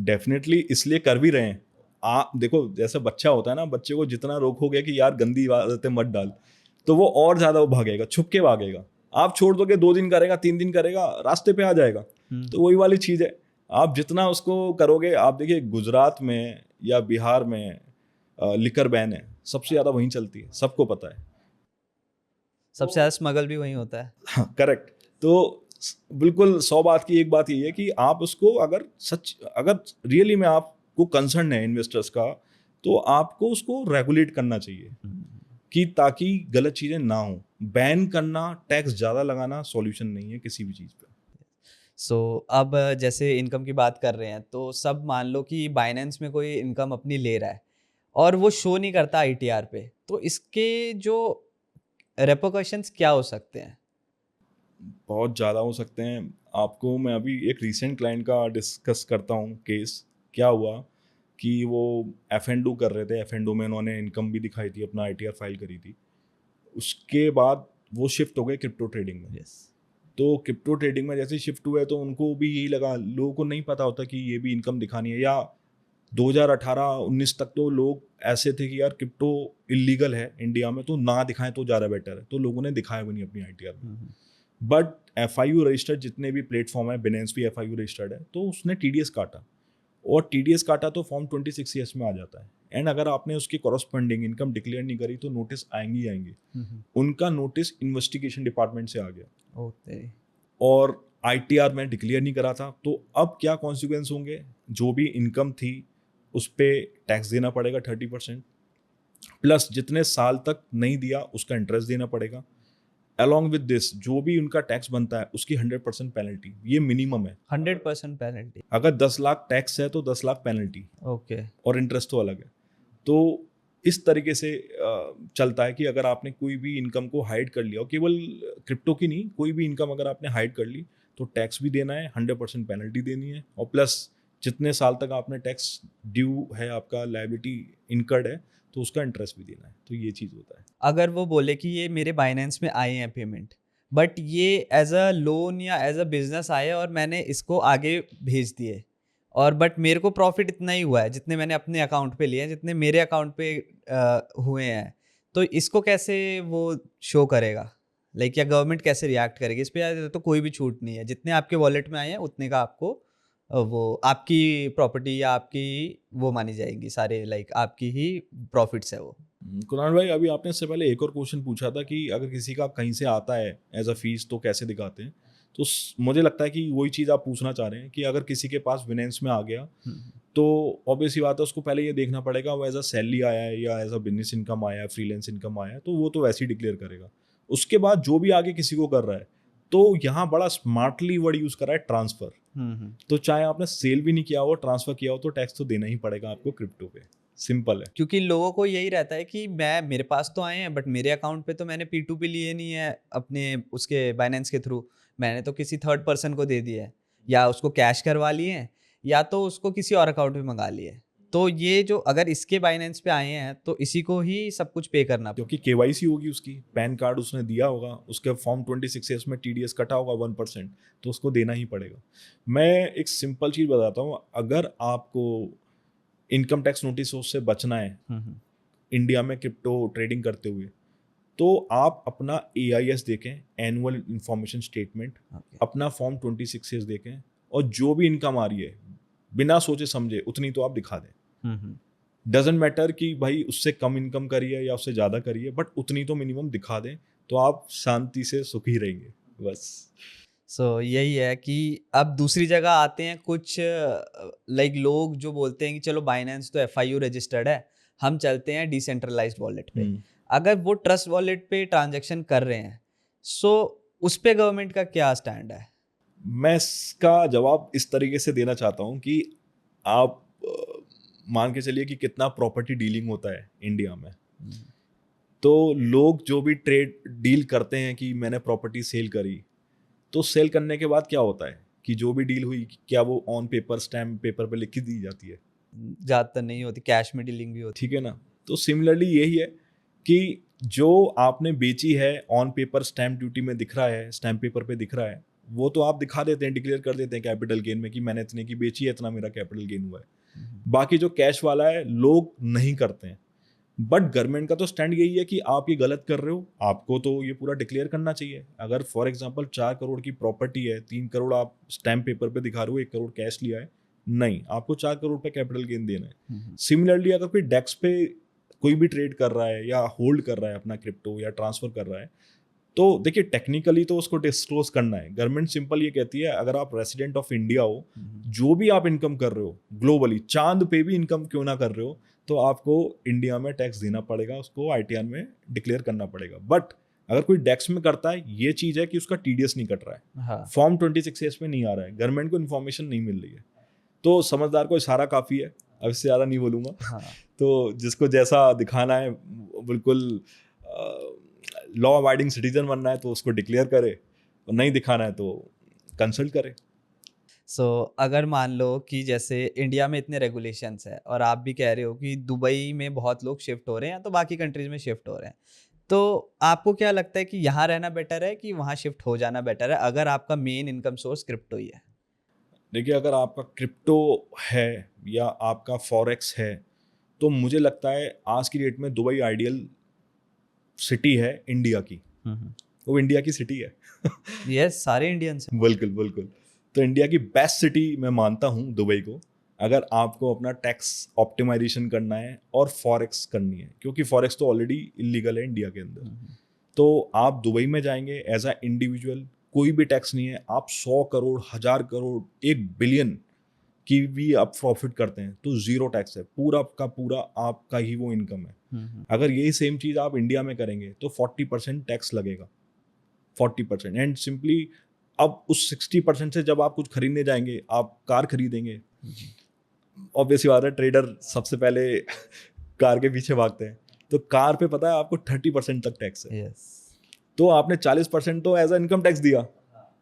डेफिनेटली इसलिए कर भी रहे हैं। आप देखो, जैसे बच्चा होता है ना, बच्चे को जितना रोकोगे कि यार गंदी आदतें मत डाल, तो वो और ज्यादा वो भागेगा, छुप के भागेगा। आप छोड़ दोगे, 2 दिन करेगा, 3 दिन करेगा, रास्ते पे आ जाएगा। तो वही वाली चीज है, आप जितना उसको करोगे। आप देखिए गुजरात में या बिहार में लिकर बैन है, सबसे ज्यादा वहीं चलती है, सबको पता है। सबसे ज्यादा स्मगल भी वहीं होता है। हाँ, करेक्ट। तो बिल्कुल 100 बात की एक बात ये है कि आप उसको अगर रियली में आपको कंसर्न है इन्वेस्टर्स का, तो आपको उसको रेगुलेट करना चाहिए कि ताकि गलत चीजें ना हो। बैन करना, टैक्स ज्यादा लगाना सॉल्यूशन नहीं है किसी भी चीज पे। सो अब जैसे इनकम की बात कर रहे हैं, तो सब मान लो कि बाइनेंस में कोई इनकम अपनी ले रहा है और वो शो नहीं करता आईटीआर पे, तो इसके जो रेपोकशंस क्या हो सकते हैं? बहुत ज़्यादा हो सकते हैं। आपको मैं अभी एक रीसेंट क्लाइंट का डिस्कस करता हूँ केस। क्या हुआ कि वो F&O कर रहे थे, F&O में उन्होंने इनकम भी दिखाई थी, अपना ITR फाइल करी थी। उसके बाद वो शिफ्ट हो गए क्रिप्टो ट्रेडिंग में। यस। तो क्रिप्टो ट्रेडिंग में जैसे शिफ्ट हुए तो उनको भी यही लगा, लोगों को नहीं पता होता कि ये भी इनकम दिखानी है। या 2018-19 तक तो लोग ऐसे थे कि यार क्रिप्टो इलीगल है इंडिया में, तो ना दिखाएं तो ज़्यादा बेटर है, तो लोगों ने दिखाया भी नहीं अपनी ITR में। बट FIU रजिस्टर्ड जितने भी प्लेटफॉर्म है, बिनेंस भी FIU रजिस्टर्ड है, तो उसने TDS काटा, और TDS काटा तो फॉर्म 26 में आ जाता है। एंड अगर आपने उसकी कॉरस्पॉन्डिंग इनकम डिक्लेयर नहीं करी तो नोटिस आएंगे ही आएंगे। उनका नोटिस इन्वेस्टिगेशन डिपार्टमेंट से आ गया ओके। और ITR में डिक्लेयर नहीं करा था। तो अब क्या कॉन्सिक्वेंस होंगे, जो भी इनकम थी उस पर टैक्स देना पड़ेगा 30%, प्लस जितने साल तक नहीं दिया उसका इंटरेस्ट देना पड़ेगा। अलॉन्ग विद दिस जो भी उनका टैक्स बनता है उसकी 100% पेनल्टी, ये मिनिमम है। 100% पेनल्टी। अगर 10 लाख टैक्स है तो 10 लाख पेनल्टी, ओके। और इंटरेस्ट तो अलग है। तो इस तरीके से चलता है कि अगर आपने कोई भी इनकम को हाइड कर लिया, और केवल क्रिप्टो की नहीं, कोई भी इनकम अगर आपने हाइड कर ली तो टैक्स भी देना है, 100% पेनल्टी देनी है, और प्लस जितने साल तक आपने टैक्स ड्यू है, आपका लायबिलिटी इनकर्ड है, तो उसका इंटरेस्ट भी देना है। तो ये चीज़ होता है। अगर वो बोले कि ये मेरे बाइनेंस में आए हैं पेमेंट, बट ये एज अ लोन या एज अ बिजनेस आए और मैंने इसको आगे भेज दिए, और बट मेरे को प्रॉफिट इतना ही हुआ है जितने मैंने अपने अकाउंट पे लिए हैं, जितने मेरे अकाउंट पे हुए हैं, तो इसको कैसे वो शो करेगा? लाइक या गवर्नमेंट कैसे रिएक्ट करेगी इस पे? या तो कोई भी छूट नहीं है, जितने आपके वॉलेट में आए हैं उतने का आपको वो आपकी प्रॉपर्टी या आपकी वो मानी जाएंगी, सारे लाइक आपकी ही प्रॉफिट्स है वो। कुणाल भाई, अभी आपने इससे पहले एक और क्वेश्चन पूछा था कि अगर किसी का कहीं से आता है एज अ फीस तो कैसे दिखाते हैं। तो मुझे लगता है कि वही चीज़ आप पूछना चाह रहे हैं कि अगर किसी के पास बिनेंस में आ गया तो ऑब्वियस ही बात है, उसको पहले ये देखना पड़ेगा वो एज अ सैलरी आया है या एज अ बिजनेस इनकम आया है, फ्रीलांस इनकम आया है, तो वो तो वैसे ही डिक्लेयर करेगा। उसके बाद जो भी आगे किसी को कर रहा है, तो यहाँ बड़ा स्मार्टली वर्ड यूज़ करा है, ट्रांसफ़र। तो चाहे आपने सेल भी नहीं किया हो, ट्रांसफ़र किया हो, तो टैक्स तो देना ही पड़ेगा आपको क्रिप्टो पे। सिंपल है। क्योंकि लोगों को यही रहता है कि मेरे पास तो आए हैं, बट मेरे अकाउंट पे तो मैंने P2P लिए नहीं है अपने उसके बाइनेंस के थ्रू, मैंने तो किसी थर्ड पर्सन को दे दिया है, या उसको कैश करवा लिए हैं, या तो उसको किसी और अकाउंट में मंगा लिए। तो ये जो अगर इसके बाइनेंस पे आए हैं तो इसी को ही सब कुछ पे करना पड़ेगा। क्योंकि KYC होगी, उसकी पैन कार्ड उसने दिया होगा, उसके फॉर्म 26 है, उसमें TDS कटा होगा 1%, तो उसको देना ही पड़ेगा। मैं एक सिंपल चीज़ बताता हूँ, अगर आपको इनकम टैक्स नोटिस से बचना है इंडिया में क्रिप्टो ट्रेडिंग करते हुए, तो आप अपना AIS देखें, एनुअल इंफॉर्मेशन स्टेटमेंट, अपना फॉर्म 26 देखें, और जो भी इनकम आ रही है बिना सोचे समझे उतनी तो आप दिखा दें। डजेंट मैटर कि भाई उससे कम इनकम करिए या उससे ज़्यादा करिए, बट उतनी तो मिनिमम दिखा दें, तो आप शांति से सुखी रहेंगे बस। यही है कि अब दूसरी जगह आते हैं कुछ लाइक लोग जो बोलते हैं कि चलो बाइनेंस तो FIU रजिस्टर्ड है, हम चलते हैं डिसेंट्रलाइज्ड वॉलेट पे। अगर वो ट्रस्ट वॉलेट पे ट्रांजैक्शन कर रहे हैं, सो उस पे गवर्नमेंट का क्या स्टैंड है? मैं इसका जवाब इस तरीके से देना चाहता हूँ कि आप मान के चलिए कि कितना प्रॉपर्टी डीलिंग होता है इंडिया में। तो लोग जो भी ट्रेड डील करते हैं कि मैंने प्रॉपर्टी सेल करी, तो सेल करने के बाद क्या होता है कि जो भी डील हुई क्या वो ऑन पेपर स्टैम्प पेपर पे लिख के दी जाती है? ज़्यादातर नहीं होती, कैश में डीलिंग भी होती। ठीक है ना। तो सिमिलरली यही है कि जो आपने बेची है ऑन पेपर स्टैम्प ड्यूटी में दिख रहा है, स्टैम्प पेपर पे दिख रहा है, वो तो आप दिखा देते हैं, डिक्लेयर कर देते हैं कैपिटल गेन में कि मैंने इतने की बेची है, इतना मेरा कैपिटल गेन हुआ है। बाकी जो कैश वाला है लोग नहीं करते हैं। बट गवर्नमेंट का तो स्टैंड यही है कि आप ये गलत कर रहे हो, आपको तो ये पूरा डिक्लेयर करना चाहिए। अगर फॉर एग्जांपल 4 करोड़ की प्रॉपर्टी है, 3 करोड़ आप स्टैम्प पेपर पे दिखा रहे हो, 1 करोड़ कैश लिया है, नहीं, आपको 4 करोड़ पे कैपिटल गेन देना है। सिमिलरली अगर कोई डेक्स पे कोई भी ट्रेड कर रहा है या होल्ड कर रहा है अपना क्रिप्टो या ट्रांसफर कर रहा है, तो देखिए टेक्निकली तो उसको डिस्क्लोज करना है। गवर्नमेंट सिंपल ये कहती है अगर आप रेसिडेंट ऑफ इंडिया हो, जो भी आप इनकम कर रहे हो ग्लोबली, चांद पे भी इनकम क्यों ना कर रहे हो, तो आपको इंडिया में टैक्स देना पड़ेगा, उसको ITR में डिक्लेयर करना पड़ेगा। बट अगर कोई डेक्स में करता है, ये चीज है कि उसका TDS नहीं कट रहा है। हाँ। फॉर्म 26S में नहीं आ रहा है, गवर्नमेंट को इन्फॉर्मेशन नहीं मिल रही है। तो समझदार को इशारा काफी है, अब इससे ज्यादा नहीं बोलूंगा। हाँ। तो जिसको जैसा दिखाना है, बिल्कुल लॉ अबाइडिंग सिटीजन बनना है तो उसको डिक्लेयर करे, और नहीं दिखाना है तो कंसल्ट करे। अगर मान लो कि जैसे इंडिया में इतने रेगुलेशंस है और आप भी कह रहे हो कि दुबई में बहुत लोग शिफ्ट हो रहे हैं, तो बाकी कंट्रीज में शिफ्ट हो रहे हैं, तो आपको क्या लगता है कि यहाँ रहना बेटर है कि वहाँ शिफ्ट हो जाना बेटर है, अगर आपका मेन इनकम सोर्स क्रिप्टो ही है? देखिए, अगर आपका क्रिप्टो है या आपका फॉरेक्स है, तो मुझे लगता है आज की डेट में दुबई आइडियल सिटी है इंडिया की। वो इंडिया की सिटी है। यस, सारे इंडियंस हैं। बिल्कुल बिल्कुल। तो इंडिया की बेस्ट सिटी मैं मानता हूँ दुबई को, अगर आपको अपना टैक्स ऑप्टिमाइजेशन करना है और फॉरेक्स करनी है, क्योंकि फॉरेक्स तो ऑलरेडी इलीगल है इंडिया के अंदर। तो आप दुबई में जाएंगे एज अ इंडिविजुअल, कोई भी टैक्स नहीं है, आप 100 करोड़, 1000 करोड़, 1 बिलियन की भी आप प्रॉफिट करते हैं तो जीरो टैक्स है, पूरा का पूरा आपका ही वो इनकम है। अगर यही सेम चीज आप इंडिया में करेंगे तो 40% टैक्स लगेगा, 40%। एंड सिंपली अब उस 60% से जब आप कुछ खरीदने जाएंगे, आप कार खरीदेंगे, ऑब्वियसली बात है ट्रेडर सबसे पहले कार के पीछे भागते हैं, तो कार पे पता है आपको 30% तक टैक्स है। यस। तो आपने 40% तो एज अ इनकम टैक्स दिया,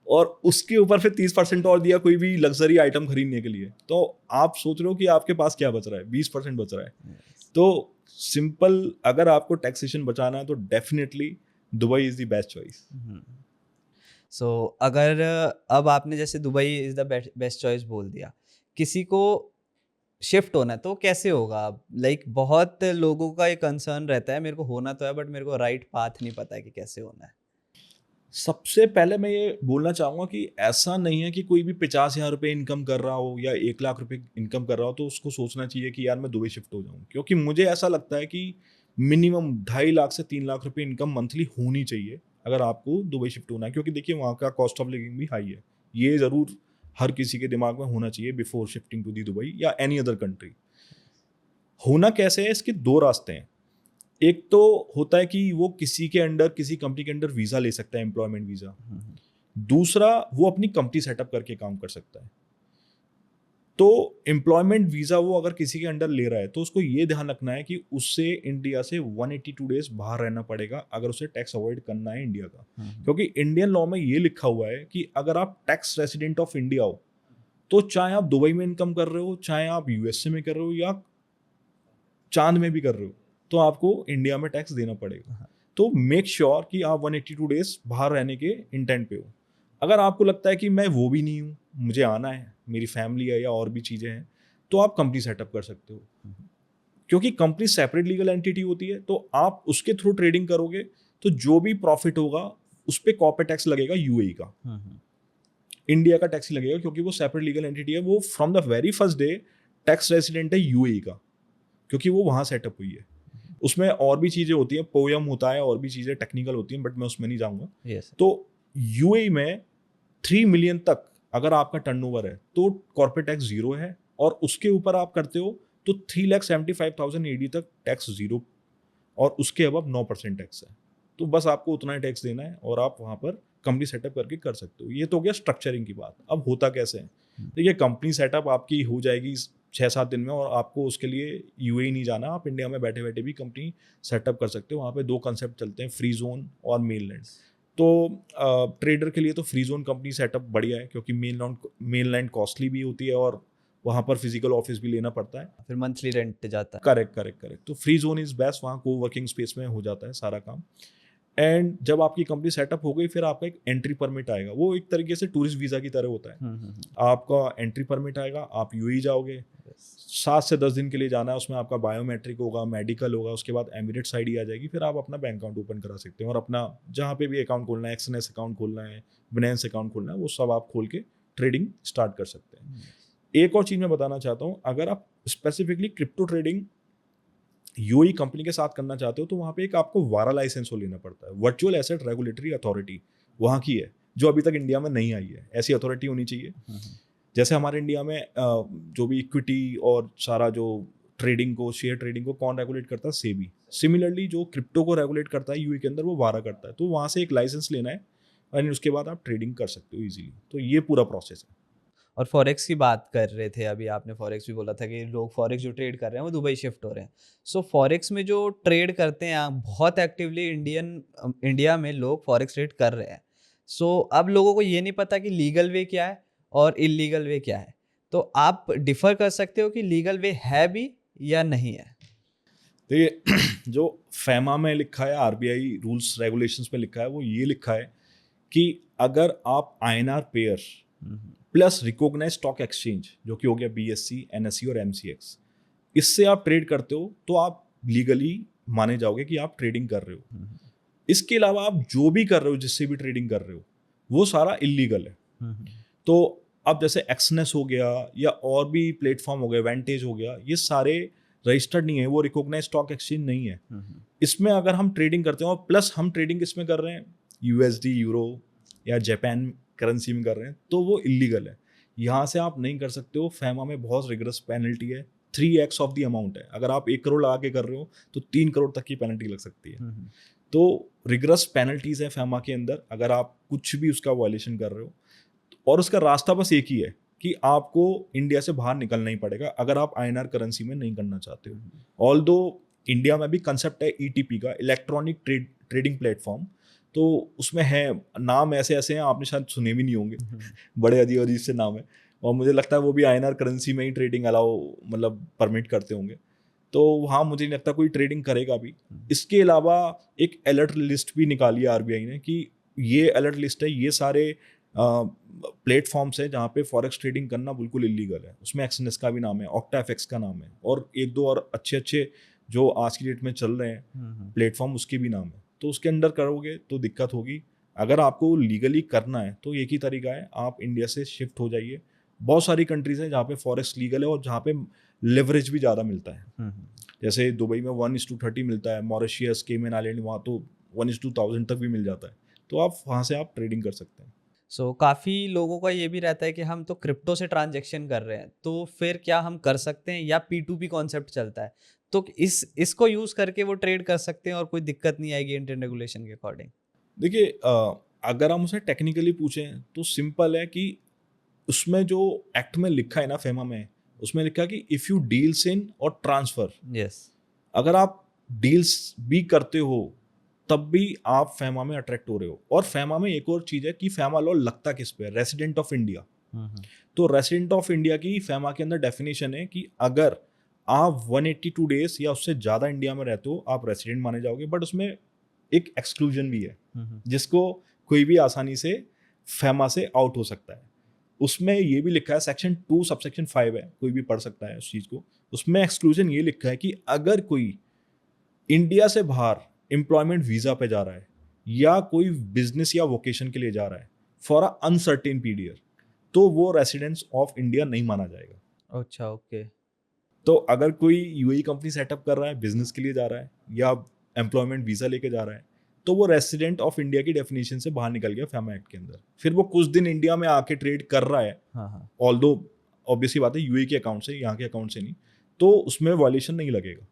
और उसके ऊपर फिर 30% और दिया कोई भी लग्जरी आइटम खरीदने के लिए, तो आप सोच रहे हो कि आपके पास क्या बच रहा है, 20% बच रहा है। तो सिंपल, अगर आपको टैक्सेशन बचाना है तो definitely Dubai is the best choice. अगर अब आपने जैसे Dubai is the best choice बोल दिया, किसी को शिफ्ट होना है तो कैसे होगा? लाइक बहुत लोगों का ये कंसर्न रहता है, मेरे को होना तो है बट मेरे को राइट पाथ नहीं पता है कि कैसे होना है। सबसे पहले मैं ये बोलना चाहूँगा कि ऐसा नहीं है कि कोई भी 50,000 रुपये इनकम कर रहा हो या 1 लाख रुपये इनकम कर रहा हो तो उसको सोचना चाहिए कि यार मैं दुबई शिफ्ट हो जाऊँ, क्योंकि मुझे ऐसा लगता है कि मिनिमम 2.5 लाख से 3 लाख रुपये इनकम मंथली होनी चाहिए अगर आपको दुबई शिफ्ट होना है, क्योंकि देखिए वहाँ का कॉस्ट ऑफ लिविंग भी हाई है। ये ज़रूर हर किसी के दिमाग में होना चाहिए before shifting to the Dubai या एनी अदर कंट्री। होना कैसे है, इसके 2 रास्ते हैं। एक तो होता है कि वो किसी के अंडर, किसी कंपनी के अंडर वीजा ले सकता है, एम्प्लॉयमेंट वीजा। दूसरा, वो अपनी कंपनी सेटअप करके काम कर सकता है। तो एम्प्लॉयमेंट वीजा वो अगर किसी के अंडर ले रहा है तो उसको ये ध्यान रखना है कि उससे इंडिया से 182 डेज बाहर रहना पड़ेगा अगर उसे टैक्स अवॉइड करना है इंडिया का। क्योंकि इंडियन लॉ में ये लिखा हुआ है कि अगर आप टैक्स रेसिडेंट ऑफ इंडिया हो, तो चाहे आप दुबई में इनकम कर रहे हो, चाहे आप USA में कर रहे हो या चांद में भी कर रहे हो, तो आपको इंडिया में टैक्स देना पड़ेगा। तो मेक श्योर कि आप 182 डेज बाहर रहने के इंटेंट पे हो। अगर आपको लगता है कि मैं वो भी नहीं हूँ, मुझे आना है, मेरी फैमिली है या और भी चीज़ें हैं, तो आप कंपनी सेटअप कर सकते हो, क्योंकि कंपनी सेपरेट लीगल एंटिटी होती है। तो आप उसके थ्रू ट्रेडिंग करोगे तो जो भी प्रॉफिट होगा उस पर कॉर्पोरेट टैक्स लगेगा UAE का, इंडिया का टैक्स ही लगेगा, क्योंकि वो सेपरेट लीगल एंटिटी है। वो from the very first day tax resident है UAE का, क्योंकि वो वहाँ सेटअप हुई है। उसमें और भी चीज़ें होती हैं, पोयम होता है, और भी चीज़ें टेक्निकल होती हैं, बट मैं उसमें नहीं जाऊँगा। yes. तो UAE में 3 मिलियन तक अगर आपका टर्नओवर है तो कॉर्पोरेट टैक्स जीरो है, और उसके ऊपर आप करते हो तो 3,75,000 AD तक टैक्स जीरो, और उसके अब 9% टैक्स है। तो बस आपको उतना ही टैक्स देना है और आप वहाँ पर कंपनी सेटअप करके कर सकते हो। ये तो हो गया स्ट्रक्चरिंग की बात। अब होता कैसे है, देखिए कंपनी सेटअप आपकी हो जाएगी 6-7 दिन में, और आपको उसके लिए यूएई नहीं जाना, आप इंडिया में बैठे बैठे भी कंपनी सेटअप कर सकते हो। वहाँ पे 2 कंसेप्ट चलते हैं, फ्री जोन और मेनलैंड। तो ट्रेडर के लिए तो फ्री जोन कंपनी सेटअप बढ़िया है, क्योंकि मेनलैंड कॉस्टली भी होती है और वहाँ पर फिजिकल ऑफिस भी लेना पड़ता है, फिर मंथली रेंट जाता है। करेक्ट। तो फ्री जोन इज बेस्ट, वहाँ को वर्किंग स्पेस में हो जाता है सारा काम। एंड जब आपकी कंपनी सेटअप हो गई, फिर आपका एक एंट्री परमिट आएगा, वो एक तरीके से टूरिस्ट वीज़ा की तरह होता है। आपका एंट्री परमिट आएगा, आप यूएई जाओगे, 7 से 10 दिन के लिए जाना है, उसमें आपका बायोमेट्रिक होगा, मेडिकल होगा, उसके बाद एमिरेट्स आईडी आ जाएगी, फिर आप अपना बैंक अकाउंट ओपन करा सकते हैं, और अपना जहाँ पे भी अकाउंट खोलना है, एक्सएनएस अकाउंट खोलना है, बिनेंस अकाउंट खोलना है, वो सब आप खोल के ट्रेडिंग स्टार्ट कर सकते हैं। एक और चीज़ मैं बताना चाहता हूँ, अगर आप specifically crypto trading UAE company के साथ करना चाहते हो, तो वहाँ पे एक आपको वारा लाइसेंस हो लेना पड़ता है, वर्चुअल एसेट रेगुलेटरी अथॉरिटी वहाँ की है, जो अभी तक इंडिया में नहीं आई है। ऐसी अथॉरिटी होनी चाहिए। जैसे हमारे इंडिया में जो भी इक्विटी और सारा जो ट्रेडिंग को, शेयर ट्रेडिंग को कौन रेगुलेट करता है, सेबी। सिमिलरली जो क्रिप्टो को रेगुलेट करता है यूएई के अंदर, वो वारा करता है। तो वहाँ से एक लाइसेंस लेना है और उसके बाद आप ट्रेडिंग कर सकते हो इजीली। तो ये पूरा प्रोसेस है। और फॉरेक्स की बात कर रहे थे अभी, आपने फॉरेक्स भी बोला था कि लोग फॉरेक्स जो ट्रेड कर रहे हैं वो दुबई शिफ्ट हो रहे हैं। सो फॉरेक्स में जो ट्रेड करते हैं, बहुत एक्टिवली इंडिया में लोग फॉरेक्स ट्रेड कर रहे हैं। सो अब लोगों को ये नहीं पता कि लीगल वे क्या है और इलीगल वे क्या है। तो आप डिफर कर सकते हो कि लीगल वे है भी या नहीं है। देखिए जो फैमा में लिखा है, आरबीआई रूल्स रेगुलेशंस में लिखा है, वो ये लिखा है कि अगर आप INR pair plus recognize stock exchange, जो कि हो गया बीएससी, एनएससी और एमसीएक्स, इससे आप ट्रेड करते हो तो आप लीगली माने जाओगे कि आप ट्रेडिंग कर रहे हो। इसके अलावा आप जो भी कर रहे हो, जिससे भी ट्रेडिंग कर रहे हो, वो सारा इलीगल है। तो अब जैसे एक्सनेस हो गया या और भी प्लेटफॉर्म हो गए, वेंटेज हो गया, ये सारे रजिस्टर्ड नहीं है, वो रिकॉग्नाइज स्टॉक एक्सचेंज नहीं है। इसमें अगर हम ट्रेडिंग करते हैं और प्लस हम ट्रेडिंग इसमें कर रहे हैं यूएसडी, यूरो या जापान करेंसी में कर रहे हैं, तो वो इलीगल है। यहाँ से आप नहीं कर सकते हो। फैमा में बहुत रिगरस पेनल्टी है, 3x ऑफ द अमाउंट है। अगर आप 1 करोड़ लगा के कर रहे हो तो 3 करोड़ तक की पेनल्टी लग सकती है। तो रिगरस पेनल्टीज है फैमा के अंदर अगर आप कुछ भी उसका वायलेशन कर रहे हो। और उसका रास्ता बस एक ही है कि आपको इंडिया से बाहर निकलना ही पड़ेगा अगर आप आईएनआर करेंसी में नहीं करना चाहते हो। ऑल्दो इंडिया में भी कंसेप्ट है ईटीपी का, इलेक्ट्रॉनिक ट्रेडिंग प्लेटफॉर्म, तो उसमें है नाम ऐसे ऐसे हैं, आपने शायद सुने भी नहीं होंगे, बड़े अजीब अजीब से नाम है, और मुझे लगता है वो भी आईएनआर करेंसी में ही ट्रेडिंग अलाउ मतलब परमिट करते होंगे। तो वहाँ मुझे नहीं लगता कोई ट्रेडिंग करेगा भी। इसके अलावा एक अलर्ट लिस्ट भी निकाली है आरबीआई ने कि ये अलर्ट लिस्ट है, ये सारे प्लेटफॉर्म्स है जहाँ पे फॉरेक्स ट्रेडिंग करना बिल्कुल इलीगल है। उसमें एक्सनेस का भी नाम है, ऑक्टाफेक्स का नाम है, और एक दो और अच्छे अच्छे जो आज की डेट में चल रहे हैं प्लेटफॉर्म, उसके भी नाम है। तो उसके अंदर करोगे तो दिक्कत होगी। अगर आपको लीगली करना है तो एक ही तरीका है, आप इंडिया से शिफ्ट हो जाइए। बहुत सारी कंट्रीज हैं जहाँ पे फॉरेक्स लीगल है और जहाँ पे लेवरेज भी ज़्यादा मिलता है। जैसे दुबई में 1:30 मिलता है, मॉरिशियस, केमन आइलैंड, वहाँ तो 1:1000 तक भी मिल जाता है। तो आप वहाँ से आप ट्रेडिंग कर सकते हैं। सो काफ़ी लोगों का ये भी रहता है कि हम तो क्रिप्टो से ट्रांजैक्शन कर रहे हैं, तो फिर क्या हम कर सकते हैं, या P2P कॉन्सेप्ट चलता है तो इसको यूज़ करके वो ट्रेड कर सकते हैं और कोई दिक्कत नहीं आएगी इंडियन रेगुलेशन के अकॉर्डिंग। देखिए अगर हम उसे टेक्निकली पूछें तो सिंपल है कि उसमें जो एक्ट में लिखा है ना, फेमा में, उसमें लिखा है कि इफ़ यू डील्स इन और ट्रांसफ़र, यस, अगर आप डील्स भी करते हो तब भी आप फेमा में अट्रैक्ट हो रहे हो। और फेमा में एक और चीज़ है कि फेमा लॉ लगता किस पे है, रेसिडेंट ऑफ इंडिया। तो रेसिडेंट ऑफ इंडिया की फेमा के अंदर डेफिनेशन है कि अगर आप 182 डेज या उससे ज़्यादा इंडिया में रहते हो, आप रेसिडेंट माने जाओगे। बट उसमें एक एक्सक्लूजन भी है जिसको कोई भी आसानी से फेमा से आउट हो सकता है। उसमें ये भी लिखा है, सेक्शन 2 सबसेक्शन 5 है, कोई भी पढ़ सकता है उस चीज़ को। उसमें एक्सक्लूजन ये लिखा है कि अगर कोई इंडिया से बाहर एम्प्लॉयमेंट वीज़ा पे जा रहा है या कोई बिजनेस या वोकेशन के लिए जा रहा है फॉर अ अनसर्टेन पीरियड, तो वो रेसिडेंट्स ऑफ इंडिया नहीं माना जाएगा। अच्छा, ओके। तो अगर कोई यूएई कंपनी सेटअप कर रहा है, बिजनेस के लिए जा रहा है या एम्प्लॉयमेंट वीज़ा लेके जा रहा है, तो वो रेसिडेंट ऑफ इंडिया की डेफिनेशन से बाहर निकल गया फैमा एक्ट के अंदर। फिर वो कुछ दिन इंडिया में आके ट्रेड कर रहा है, हाँ, ऑल्दो ऑब्वियसली बात है यूए के अकाउंट से, यहाँ के अकाउंट से नहीं, तो उसमें वायलेशन नहीं लगेगा।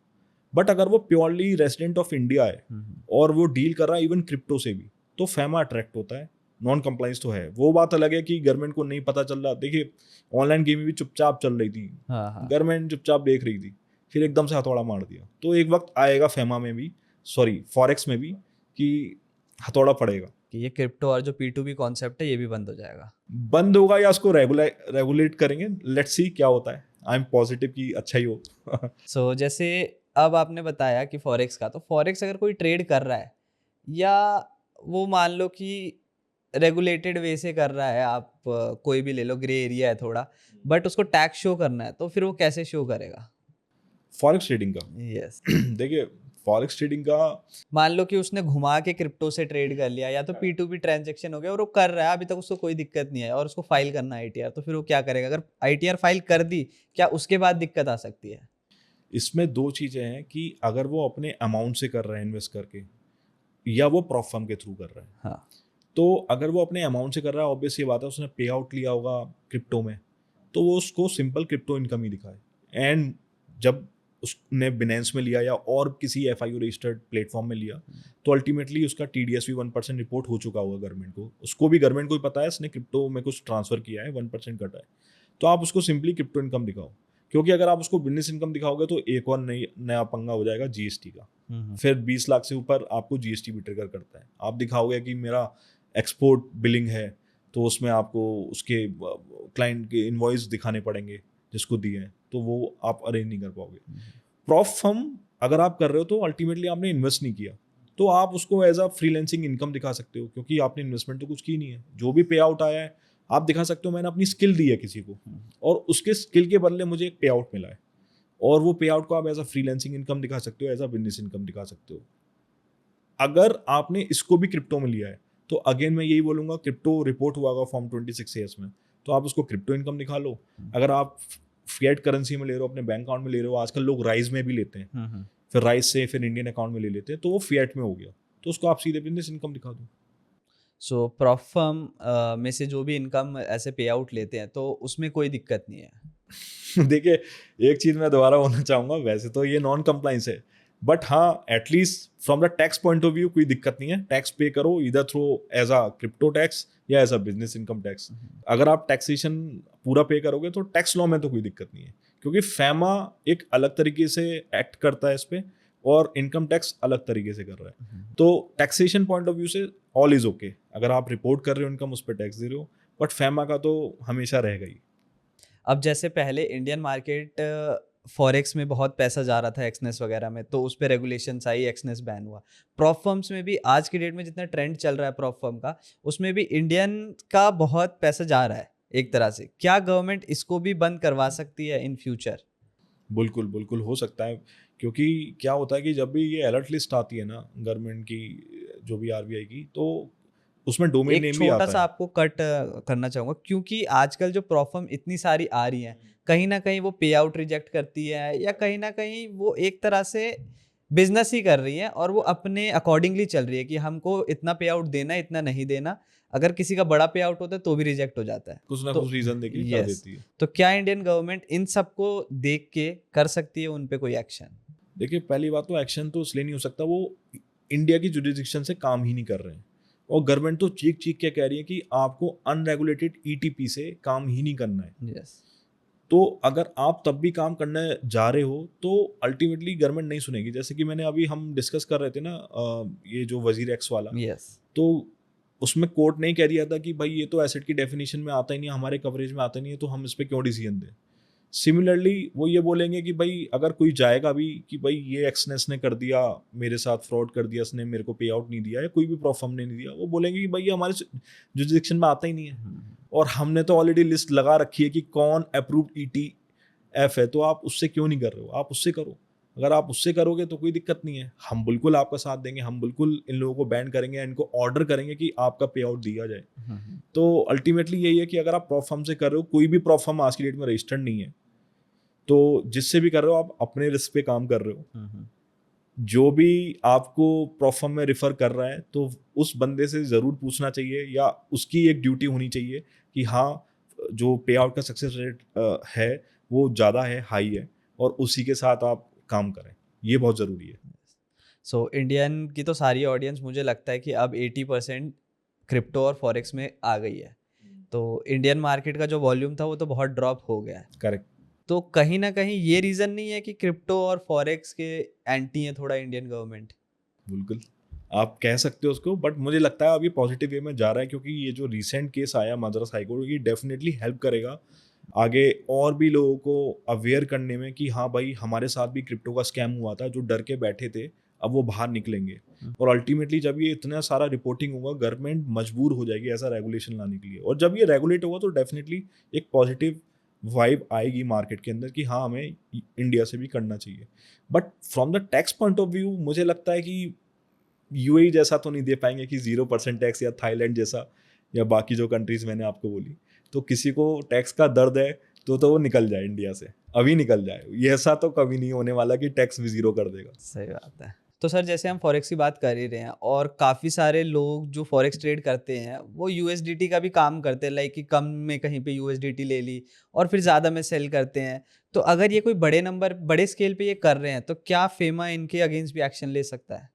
बट अगर वो प्योरली रेसिडेंट ऑफ इंडिया है और वो डील कर रहा है इवन क्रिप्टो से भी, तो फैमा अट्रैक्ट होता है। नॉन कंप्लाइंस तो है, वो बात अलग है कि गवर्नमेंट को नहीं पता चल रहा। देखिए ऑनलाइन गेमिंग भी चुपचाप चल रही थी, गवर्नमेंट चुपचाप देख रही थी, फिर एकदम से हथौड़ा मार दिया। तो एक वक्त आएगा फैमा में भी, सॉरी फॉरेक्स में भी, कि हथौड़ा पड़ेगा कि ये क्रिप्टो और जो P2P कॉन्सेप्ट है ये भी बंद हो जाएगा। बंद होगा या उसको रेगुलेट करेंगे, लेट्स सी क्या होता है। आई एम पॉजिटिव कि अच्छा ही हो। सो जैसे अब आपने बताया कि फॉरेक्स का, तो फॉरेक्स अगर कोई ट्रेड कर रहा है या वो मान लो कि रेगुलेटेड वे से कर रहा है, आप कोई भी ले लो, ग्रे एरिया है थोड़ा, बट उसको टैक्स शो करना है, तो फिर वो कैसे शो करेगा? फॉरेक्स ट्रेडिंग का यस देखिए फॉरेक्स ट्रेडिंग का, मान लो कि उसने घुमा के क्रिप्टो से ट्रेड कर लिया, या तो P2P ट्रांजैक्शन हो गया और वो कर रहा है, अभी तक उसको कोई दिक्कत नहीं है और उसको फाइल करना है ITR, तो फिर वो क्या करेगा? अगर ITR फाइल कर दी, क्या उसके बाद दिक्कत आ सकती है? इसमें दो चीज़ें हैं कि अगर वो अपने अमाउंट से कर रहा है इन्वेस्ट करके, या वो प्रॉप फर्म के थ्रू कर रहा है। हाँ, तो अगर वो अपने अमाउंट से कर रहा है, ऑब्वियस ये बात है उसने पे आउट लिया होगा क्रिप्टो में, तो वो उसको सिंपल क्रिप्टो इनकम ही दिखाए। एंड जब उसने बिनेंस में लिया या और किसी FIU रजिस्टर्ड प्लेटफॉर्म में लिया, तो अल्टीमेटली उसका TDS भी 1% रिपोर्ट हो चुका होगा गवर्नमेंट को, उसको भी गवर्नमेंट को ही पता है इसने क्रिप्टो में कुछ ट्रांसफर किया है, 1% कटा है। तो आप उसको सिंपली क्रिप्टो इनकम दिखाओ, क्योंकि अगर आप उसको बिजनेस इनकम दिखाओगे तो एक और नया पंगा हो जाएगा GST का। फिर 20 लाख से ऊपर आपको GST भी ट्रिगर करता है। आप दिखाओगे कि मेरा एक्सपोर्ट बिलिंग है, तो उसमें आपको उसके क्लाइंट के इनवॉइस दिखाने पड़ेंगे जिसको दिए हैं, तो वो आप अरेंज नहीं कर पाओगे। प्रॉप फर्म अगर आप कर रहे हो तो अल्टीमेटली आपने इन्वेस्ट नहीं किया, तो आप उसको एज अ फ्रीलांसिंग इनकम दिखा सकते हो, क्योंकि आपने इन्वेस्टमेंट तो कुछ की नहीं है। जो भी पे आउट आया है आप दिखा सकते हो, मैंने अपनी स्किल दी है किसी को और उसके स्किल के बदले मुझे एक पे आउट मिला है, और वो पे आउट को आप एज अ फ्रीलांसिंग इनकम दिखा सकते हो, एज अ बिजनेस इनकम दिखा सकते हो। अगर आपने इसको भी क्रिप्टो में लिया है, तो अगेन मैं यही बोलूंगा, क्रिप्टो रिपोर्ट हुआ होगा फॉर्म 26A में, तो आप उसको क्रिप्टो इनकम दिखा लो। अगर आप फिएट करेंसी में ले रहे हो, अपने बैंक अकाउंट में ले रहे हो, आजकल लोग राइज में भी लेते हैं, फिर राइज से फिर इंडियन अकाउंट में ले लेते हैं, तो वो फिएट में हो गया, तो उसको आप सीधे बिजनेस इनकम दिखा दो। सो प्रॉप फर्म में से जो भी इनकम ऐसे पे आउट लेते हैं, तो उसमें कोई दिक्कत नहीं है? देखिए एक चीज मैं दोबारा बोलना चाहूंगा, वैसे तो ये नॉन कंप्लाइंस है, बट हाँ at least from the tax point of view कोई दिक्कत नहीं है। टैक्स पे करो इधर through as a crypto tax या as a business income tax. अगर आप टैक्सेशन पूरा पे करोगे तो टैक्स लॉ में तो कोई दिक्कत नहीं है, क्योंकि फैमा एक अलग तरीके से एक्ट करता है इस पे और इनकम टैक्स अलग तरीके से कर रहा है। तो टैक्सेशन पॉइंट ऑफ व्यू से ऑल इज ओके, अगर आप रिपोर्ट कर रहे हो इनकम, उस पर टैक्स दे रहे हो, बट फैमा का तो हमेशा रहेगा ही। अब जैसे पहले इंडियन मार्केट फॉरेक्स में बहुत पैसा जा रहा था एक्सनेस वगैरह में, तो उस पर रेगुलेशंस आई, एक्सनेस बैन हुआ। प्रॉप फर्म्स में भी आज की डेट में जितना ट्रेंड चल रहा है प्रॉप फर्म का, उसमें भी इंडियन का बहुत पैसा जा रहा है एक तरह से। क्या गवर्नमेंट इसको भी बंद करवा सकती है इन फ्यूचर? बिल्कुल बिल्कुल हो सकता है, क्योंकि क्या होता है कि जब भी ये अलर्ट लिस्ट आती है ना गवर्नमेंट की, जो भी RBI की, तो उसमें डोमेन नेम भी छोटा आता सा है। आपको कट करना चाहूंगा, क्योंकि आजकल जो प्रॉप फर्म इतनी सारी आ रही हैं, कहीं ना कहीं वो पे आउट रिजेक्ट करती है, या कहीं ना कहीं वो एक तरह से बिजनेस ही कर रही है और वो अपने अकॉर्डिंगली चल रही है कि हमको इतना पे आउट देना है, इतना नहीं देना। अगर किसी का बड़ा पे आउट होता है तो भी रिजेक्ट हो जाता है। कुछ ना तो कुछ रीजन देके कर यस, देती है। तो क्या इंडियन गवर्नमेंट इन सबको देख के कर सकती है उन पे कोई एक्शन? देखिए पहली बात तो एक्शन तो इसलिए नहीं हो सकता, वो इंडिया की जुरिडिक्शन से काम ही नहीं कर रहे हैं, और गवर्नमेंट तो चीख चीख के कह रही है कि आपको अनरेगुलेटेड ETP से काम ही नहीं करना है। यस, तो अगर आप तब भी काम करने जा रहे हो तो अल्टीमेटली गवर्नमेंट नहीं सुनेगी। जैसे कि मैंने अभी हम डिस्कस कर रहे थे ना, ये जो वजीर एक्स वाला, यस, तो उसमें कोर्ट ने कह दिया था कि भाई ये तो एसेट की डेफिनेशन में आता ही नहीं है, हमारे कवरेज में आता नहीं है, तो हम इस पर क्यों डिसीजन दें। सिमिलरली वो ये बोलेंगे कि भाई अगर कोई जाएगा भी कि भाई ये एक्सनेस ने कर दिया, मेरे साथ फ्रॉड कर दिया, इसने मेरे को पे आउट नहीं दिया, या कोई भी प्रॉफर्म ने नहीं दिया, वो बोलेंगे कि भाई ये हमारे जुरिडिक्शन में आता ही नहीं है, और हमने तो ऑलरेडी लिस्ट लगा रखी है कि कौन अप्रूव्ड ETF है, तो आप उससे क्यों नहीं कर रहे हो, आप उससे करो। अगर आप उससे करोगे तो कोई दिक्कत नहीं है, हम बिल्कुल आपका साथ देंगे, हम बिल्कुल इन लोगों को बैन करेंगे, इनको ऑर्डर करेंगे कि आपका पे आउट दिया जाए। तो अल्टीमेटली यही है कि अगर आप प्रॉप फर्म से कर रहे हो, कोई भी प्रॉप फर्म आज की डेट में रजिस्टर्ड नहीं है, तो जिससे भी कर रहे हो आप अपने रिस्क पे काम कर रहे हो। जो भी आपको प्रॉफर्म में रिफर कर रहा है तो उस बंदे से ज़रूर पूछना चाहिए, या उसकी एक ड्यूटी होनी चाहिए कि हाँ, जो पे आउट का सक्सेस रेट है वो ज़्यादा है, हाई है, और उसी के साथ आप काम करें। ये बहुत ज़रूरी है। सो इंडियन की तो सारी ऑडियंस मुझे लगता है कि अब 80% क्रिप्टो और फॉरेक्स में आ गई है। तो इंडियन मार्केट का जो वॉल्यूम था वो तो बहुत ड्रॉप हो गया है। करेक्ट। तो कहीं ना कहीं ये रीज़न नहीं है कि क्रिप्टो और फॉरेक्स के एंटी है थोड़ा इंडियन गवर्नमेंट? बिल्कुल, आप कह सकते हो उसको, बट मुझे लगता है अब ये पॉजिटिव वे में जा रहा है, क्योंकि ये जो रिसेंट केस आया मद्रास हाईकोर्ट, ये डेफिनेटली हेल्प करेगा आगे और भी लोगों को अवेयर करने में कि हाँ भाई, हमारे साथ भी क्रिप्टो का स्कैम हुआ था, जो डर के बैठे थे अब वो बाहर निकलेंगे। और अल्टीमेटली जब ये इतना सारा रिपोर्टिंग होगा, गवर्नमेंट मजबूर हो जाएगी ऐसा रेगुलेशन लाने के लिए, और जब ये रेगुलेट होगा तो डेफिनेटली एक पॉजिटिव वाइब आएगी मार्केट के अंदर कि हाँ, हमें इंडिया से भी करना चाहिए। But from the tax point of view मुझे लगता है कि यूएई जैसा तो नहीं दे पाएंगे कि 0% टैक्स, या थाईलैंड जैसा, या बाकी जो कंट्रीज मैंने आपको बोली। तो किसी को टैक्स का दर्द है तो वो निकल जाए इंडिया से, अभी निकल जाए। ये ऐसा तो कभी नहीं होने वाला कि टैक्स भी जीरो कर देगा। सही बात है। तो सर जैसे हम फॉरेक्स की बात कर ही रहे हैं और काफ़ी सारे लोग जो फॉरेक्स ट्रेड करते हैं वो यूएसडीटी का भी काम करते हैं, लाइक कि कम में कहीं पे यूएसडीटी ले ली और फिर ज़्यादा में सेल करते हैं। तो अगर ये कोई बड़े स्केल पे ये कर रहे हैं तो क्या फेमा इनके अगेंस्ट भी एक्शन ले सकता है?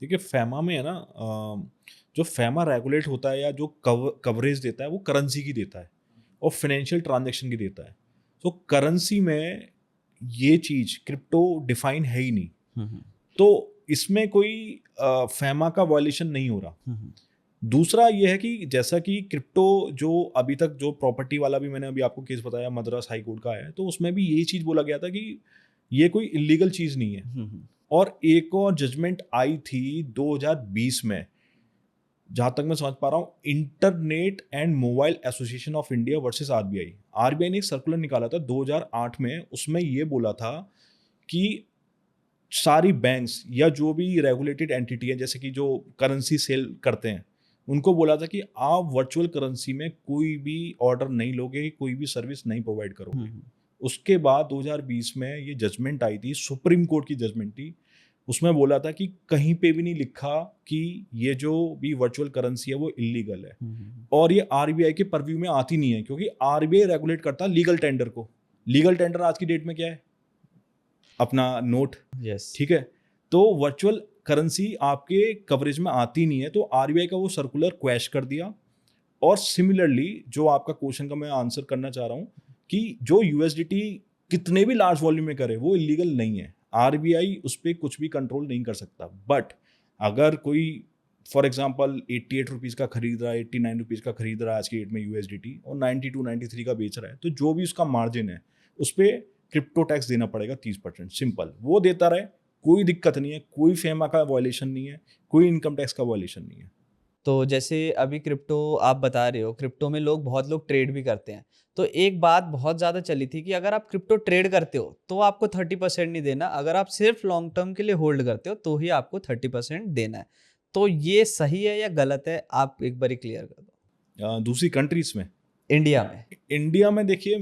देखिए, फैमा में है ना, जो फैमा रेगुलेट होता है या जो कवरेज देता है वो करेंसी की देता है और फाइनेंशियल ट्रांजैक्शन की देता है। तो करेंसी में ये चीज क्रिप्टो डिफाइन है ही नहीं, हम्म, तो इसमें कोई फैमा का वायलेशन नहीं हो रहा। हम्म, दूसरा ये है कि जैसा कि क्रिप्टो जो अभी तक जो प्रॉपर्टी वाला भी मैंने अभी आपको केस बताया मद्रास हाई कोर्ट का है, तो उसमें भी यही चीज बोला गया था कि ये कोई इलीगल चीज नहीं है। और एक और जजमेंट आई थी 2020 में, जहां तक मैं समझ पा रहा हूँ, internet and mobile association of India versus RBI. RBI ने एक सर्कुलर निकाला था 2008 में, उसमें ये बोला था कि सारी बैंक्स या जो भी रेगुलेटेड एंटिटी है, जैसे कि जो करेंसी सेल करते हैं, उनको बोला था कि आप वर्चुअल करेंसी में कोई भी ऑर्डर नहीं लोगे, कोई भी सर्विस नहीं प्रोवाइड करोगे। उसके बाद 2020 में ये जजमेंट आई थी, सुप्रीम कोर्ट की जजमेंट थी। उसमें बोला था कि कहीं पे भी नहीं लिखा कि ये जो भी वर्चुअल करेंसी है वो इलीगल है। और ये आरबीआई के परव्यू में आती नहीं है, क्योंकि आरबीआई रेगुलेट करता है लीगल टेंडर को। लीगल टेंडर आज की डेट में क्या है? अपना नोट। यस। ठीक है, तो वर्चुअल करेंसी आपके कवरेज में आती नहीं है, तो आरबीआई का वो सर्कुलर क्वैश कर दिया। और सिमिलरली जो आपका क्वेश्चन का मैं आंसर करना चाह रहा हूं कि जो यूएसडीटी कितने भी लार्ज वॉल्यूम में करे वो इलीगल नहीं है, आरबीआई उस पर कुछ भी कंट्रोल नहीं कर सकता। बट अगर कोई फॉर एग्जाम्पल 88 रुपीज़ का खरीद रहा है, 89 रुपीज़ का खरीद रहा है आज की डेट में यूएसडीटी, और 92 93 का बेच रहा है, तो जो भी उसका मार्जिन है उस पर क्रिप्टो टैक्स देना पड़ेगा 30%। सिंपल, वो देता रहे, कोई दिक्कत नहीं है, कोई फेमा का वायलेशन नहीं है, कोई इनकम टैक्स का वायलेशन नहीं है। तो जैसे अभी क्रिप्टो आप बता रहे हो, क्रिप्टो में बहुत लोग ट्रेड भी करते हैं। तो एक बात बहुत ज़्यादा चली थी कि अगर आप क्रिप्टो ट्रेड करते हो तो आपको 30% नहीं देना, अगर आप सिर्फ लॉन्ग टर्म के लिए होल्ड करते हो तो ही आपको 30% देना है। तो ये सही है या गलत है, आप एक बार क्लियर कर दो। दूसरी कंट्रीज में, इंडिया में। इंडिया में देखिए,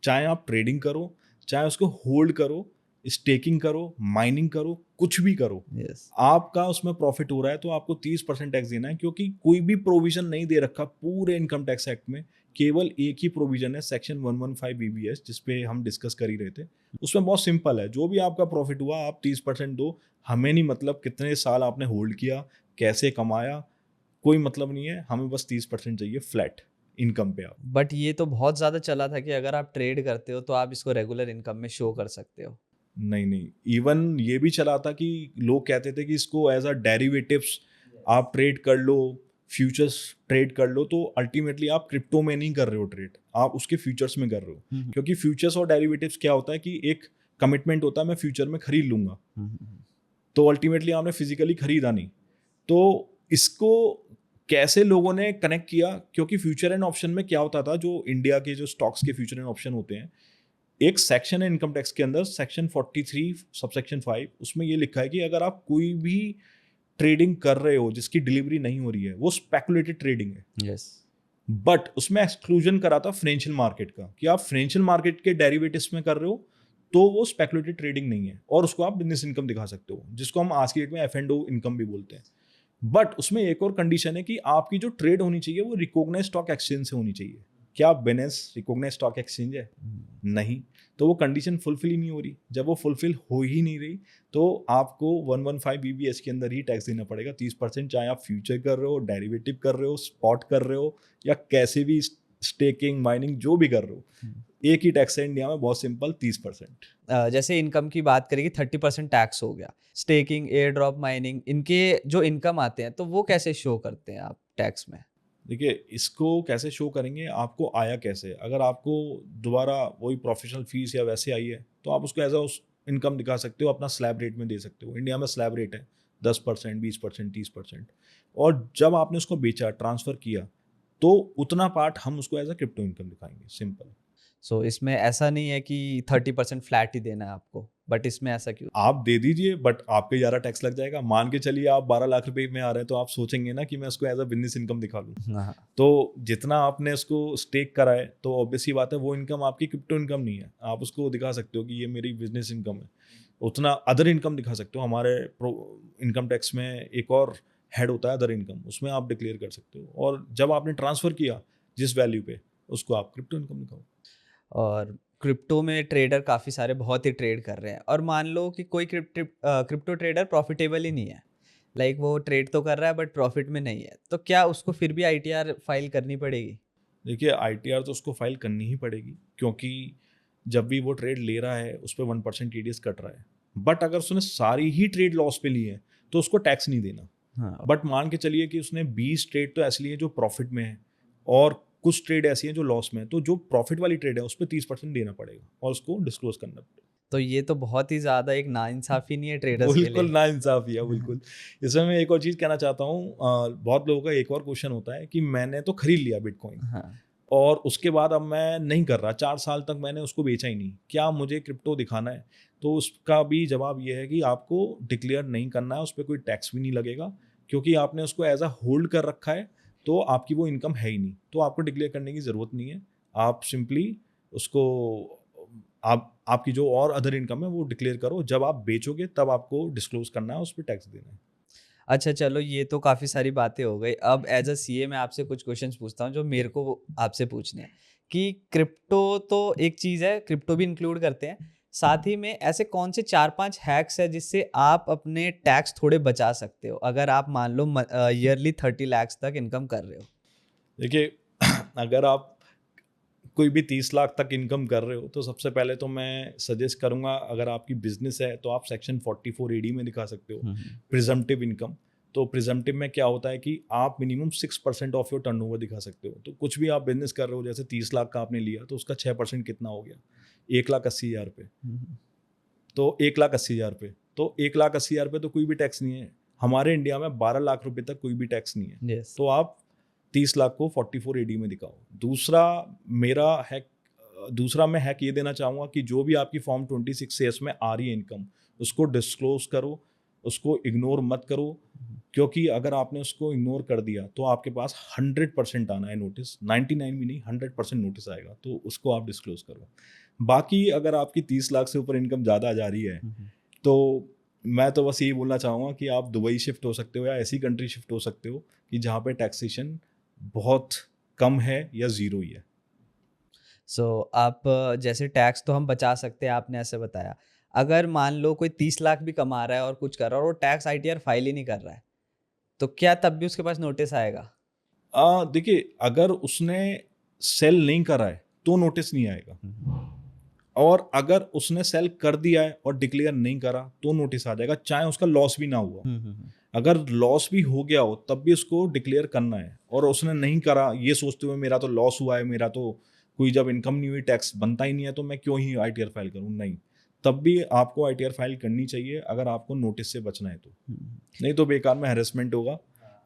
चाहे आप ट्रेडिंग करो, चाहे उसको होल्ड करो, स्टेकिंग करो, माइनिंग करो, कुछ भी करो, यस। आपका उसमें प्रॉफिट हो रहा है तो आपको 30% टैक्स देना है, क्योंकि कोई भी प्रोविजन नहीं दे रखा पूरे इनकम टैक्स एक्ट में। केवल एक ही प्रोविजन है, सेक्शन 115 बीबीएस, जिसपे हम डिस्कस कर ही रहे थे। उसमें बहुत सिंपल है, जो भी आपका प्रॉफिट हुआ आप 30% दो। हमें नहीं मतलब कितने साल आपने होल्ड किया, कैसे कमाया, कोई मतलब नहीं है, हमें बस 30% चाहिए फ्लैट इनकम पे। आप बट ये तो बहुत ज़्यादा चला था कि अगर आप ट्रेड करते हो तो आप इसको रेगुलर इनकम में शो कर सकते हो। नहीं नहीं, इवन ये भी चला था कि लोग कहते थे कि इसको एज अ डेरिवेटिव्स आप ट्रेड कर लो, फ्यूचर्स ट्रेड कर लो, तो अल्टीमेटली आप क्रिप्टो में नहीं कर रहे हो ट्रेड, आप उसके फ्यूचर्स में कर रहे हो। क्योंकि फ्यूचर्स और डेरिवेटिव्स क्या होता है कि एक कमिटमेंट होता है, मैं फ्यूचर में खरीद लूंगा, तो अल्टीमेटली आपने फिजिकली खरीदा नहीं। तो इसको कैसे लोगों ने कनेक्ट किया, क्योंकि फ्यूचर एंड ऑप्शन में क्या होता था, जो इंडिया के जो स्टॉक्स के फ्यूचर एंड ऑप्शन होते हैं, एक सेक्शन है इनकम टैक्स के अंदर, सेक्शन 43 सबसेक्शन 5, उसमें ये लिखा है कि अगर आप कोई भी ट्रेडिंग कर रहे हो जिसकी डिलीवरी नहीं हो रही है, वो स्पेकुलेटेड ट्रेडिंग है। यस। बट उसमें एक्सक्लूजन करा था फाइनेंशियल मार्केट का, कि आप फाइनेंशियल मार्केट के डेरिवेटिव्स में कर रहे हो तो वो स्पेकुलेटिव ट्रेडिंग नहीं है और उसको आप बिजनेस इनकम दिखा सकते हो, जिसको हम आज की डेट में F&O इनकम भी बोलते हैं। बट उसमें एक और कंडीशन है कि आपकी जो ट्रेड होनी चाहिए वो रिकॉग्नाइज स्टॉक एक्सचेंज से होनी चाहिए। क्या बिजनेस रिकॉग्नाइज स्टॉक एक्सचेंज है? नहीं। तो वो कंडीशन फुलफिल ही नहीं हो रही। जब वो फुलफिल हो ही नहीं रही तो आपको 115 BBS के अंदर ही टैक्स देना पड़ेगा 30%, चाहे आप फ्यूचर कर रहे हो, डेरिवेटिव कर रहे हो, स्पॉट कर रहे हो या कैसे भी स्टेकिंग माइनिंग जो भी कर रहे हो, एक ही टैक्स है इंडिया में, बहुत सिंपल, 30%। जैसे इनकम की बात करेंगे 30% टैक्स हो गया, स्टेकिंग, एयर ड्रॉप माइनिंग, इनके जो इनकम आते हैं तो वो कैसे शो करते हैं आप टैक्स में? देखिए, इसको कैसे शो करेंगे, आपको आया कैसे? अगर आपको दोबारा वही प्रोफेशनल फीस या वैसे आई है तो आप उसको एज अ इनकम दिखा सकते हो, अपना स्लैब रेट में दे सकते हो। इंडिया में स्लैब रेट है 10%, 20%, 30%। और जब आपने उसको बेचा, ट्रांसफ़र किया, तो उतना पार्ट हम उसको एज अ क्रिप्टो इनकम दिखाएंगे, सिंपल। सो इसमें ऐसा नहीं है कि 30% फ्लैट ही देना है आपको, बट इसमें ऐसा क्यों? आप दे दीजिए बट आपके ज़्यादा टैक्स लग जाएगा। मान के चलिए आप 12 लाख रुपए में आ रहे हैं तो आप सोचेंगे ना कि मैं उसको एज अ बिजनेस इनकम दिखा लूँ। हाँ। तो जितना आपने उसको स्टेक करा है तो ऑब्वियस सी बात है वो इनकम आपकी क्रिप्टो इनकम नहीं है। आप उसको दिखा सकते हो कि ये मेरी बिजनेस इनकम है। उतना अदर इनकम दिखा सकते हो। हमारे इनकम टैक्स में एक और हेड होता है अदर इनकम, उसमें आप डिक्लेयर कर सकते हो। और जब आपने ट्रांसफ़र किया जिस वैल्यू पे, उसको आप क्रिप्टो इनकम दिखाओ। और क्रिप्टो में ट्रेडर काफ़ी सारे बहुत ही ट्रेड कर रहे हैं, और मान लो कि कोई क्रिप्टो ट्रेडर प्रॉफिटेबल ही नहीं है, लाइक वो ट्रेड तो कर रहा है बट प्रॉफिट में नहीं है, तो क्या उसको फिर भी आईटीआर फाइल करनी पड़ेगी? देखिए, आईटीआर तो उसको फाइल करनी ही पड़ेगी, क्योंकि जब भी वो ट्रेड ले रहा है उस पर 1% टीडीएस कट रहा है। बट अगर उसने सारी ही ट्रेड लॉस पे ली है तो उसको टैक्स नहीं देना। हाँ। बट मान के चलिए कि उसने 20 ट्रेड तो ऐसी ली है जो प्रॉफिट में है और कुछ ट्रेड ऐसी हैं जो लॉस में है, तो जो प्रॉफिट वाली ट्रेड है उस पर 30% देना पड़ेगा और उसको डिस्क्लोज करना पड़ेगा। तो ये तो बहुत ही ज़्यादा एक नाइंसाफ़ी नहीं है ट्रेडर्स के बिल्कुल लिए? नाइंसाफी है, बिल्कुल। इसमें मैं एक और चीज़ कहना चाहता हूँ, बहुत लोगों का एक और क्वेश्चन होता है कि मैंने तो खरीद लिया बिटकॉइन हाँ। और उसके बाद अब मैं नहीं कर रहा, 4 साल तक मैंने उसको बेचा ही नहीं, क्या मुझे क्रिप्टो दिखाना है? तो उसका भी जवाब ये है कि आपको डिक्लेयर नहीं करना है, उस पे कोई टैक्स भी नहीं लगेगा, क्योंकि आपने उसको एज़ अ होल्ड कर रखा है, तो आपकी वो इनकम है ही नहीं, तो आपको डिक्लेयर करने की ज़रूरत नहीं है। आप सिंपली उसको आप आपकी जो और अदर इनकम है वो डिक्लेयर करो, जब आप बेचोगे तब आपको डिस्क्लोज़ करना है, उस पे टैक्स देना है। अच्छा, चलो ये तो काफ़ी सारी बातें हो गई। अब एज़ अ सीए मैं आपसे कुछ क्वेश्चंस पूछता हूँ जो मेरे को आपसे पूछने हैं, कि क्रिप्टो तो एक चीज़ है, क्रिप्टो भी इंक्लूड करते हैं। साथ ही में ऐसे कौन से 4-5 हैक्स हैं जिससे आप अपने टैक्स थोड़े बचा सकते हो? अगर आप मान लो ईयरली 30 लाख तक इनकम कर रहे हो। देखिए, अगर आप कोई भी 30 लाख तक इनकम कर रहे हो तो सबसे पहले तो मैं सजेस्ट करूंगा, अगर आपकी बिजनेस है तो आप सेक्शन 44 एडी में दिखा सकते हो, हुँ, हुँ। Presumptive income. तो प्रिजम्पटिव में क्या होता है कि आप मिनिमम 6% ऑफ योर टर्नओवर दिखा सकते हो। तो कुछ भी आप बिजनेस कर रहे हो, जैसे 30 लाख का आपने लिया तो उसका 6% कितना हो गया? 1,80,000 रुपये। हुँ, हुँ। तो 1,80,000 रुपये, तो 1,80,000 रुपये तो कोई भी टैक्स नहीं है। हमारे इंडिया में 12 लाख रुपए तक कोई भी टैक्स नहीं है। यस। तो आप 30 लाख को 44 एडी में दिखाओ। मेरा हैक दूसरा मैं हैक ये देना चाहूँगा कि जो भी आपकी फॉर्म 26 से इसमें आ रही है इनकम, उसको डिस्क्लोज करो, उसको इग्नोर मत करो, क्योंकि अगर आपने उसको इग्नोर कर दिया तो आपके पास 100% आना है नोटिस, 99 भी नहीं, 100% नोटिस आएगा, तो उसको आप डिस्क्लोज करो। बाकी अगर आपकी 30 लाख से ऊपर इनकम ज़्यादा जा रही है हुँ, हुँ। तो मैं तो बस यही बोलना चाहूँगा कि आप दुबई शिफ्ट हो सकते हो या ऐसी कंट्री शिफ्ट हो सकते हो कि जहाँ पे टैक्सेशन बहुत कम है या ज़ीरो ही है। सो आप जैसे टैक्स तो हम बचा सकते हैं, आपने ऐसे बताया। अगर मान लो कोई 30 लाख भी कमा रहा है और कुछ कर रहा है और वो टैक्स आईटीआर फाइल ही नहीं कर रहा है, तो क्या तब भी उसके पास नोटिस आएगा? देखिए, अगर उसने सेल नहीं करा है तो नोटिस नहीं आएगा, हुँ, हुँ। और अगर उसने सेल कर दिया है और डिक्लेयर नहीं करा तो नोटिस आ जाएगा, चाहे उसका लॉस भी ना हुआ। हुँ, हुँ, हुँ। अगर लॉस भी हो गया हो तब भी उसको डिक्लेयर करना है, और उसने नहीं करा ये सोचते हुए मेरा तो लॉस हुआ है, मेरा तो कोई जब इनकम नहीं हुई, टैक्स बनता ही नहीं है, तो मैं क्यों ही आईटीआर फाइल करूं, नहीं, तब भी आपको आईटीआर फाइल करनी चाहिए अगर आपको नोटिस से बचना है तो। हुँ, हुँ। नहीं तो बेकार में हैरेसमेंट होगा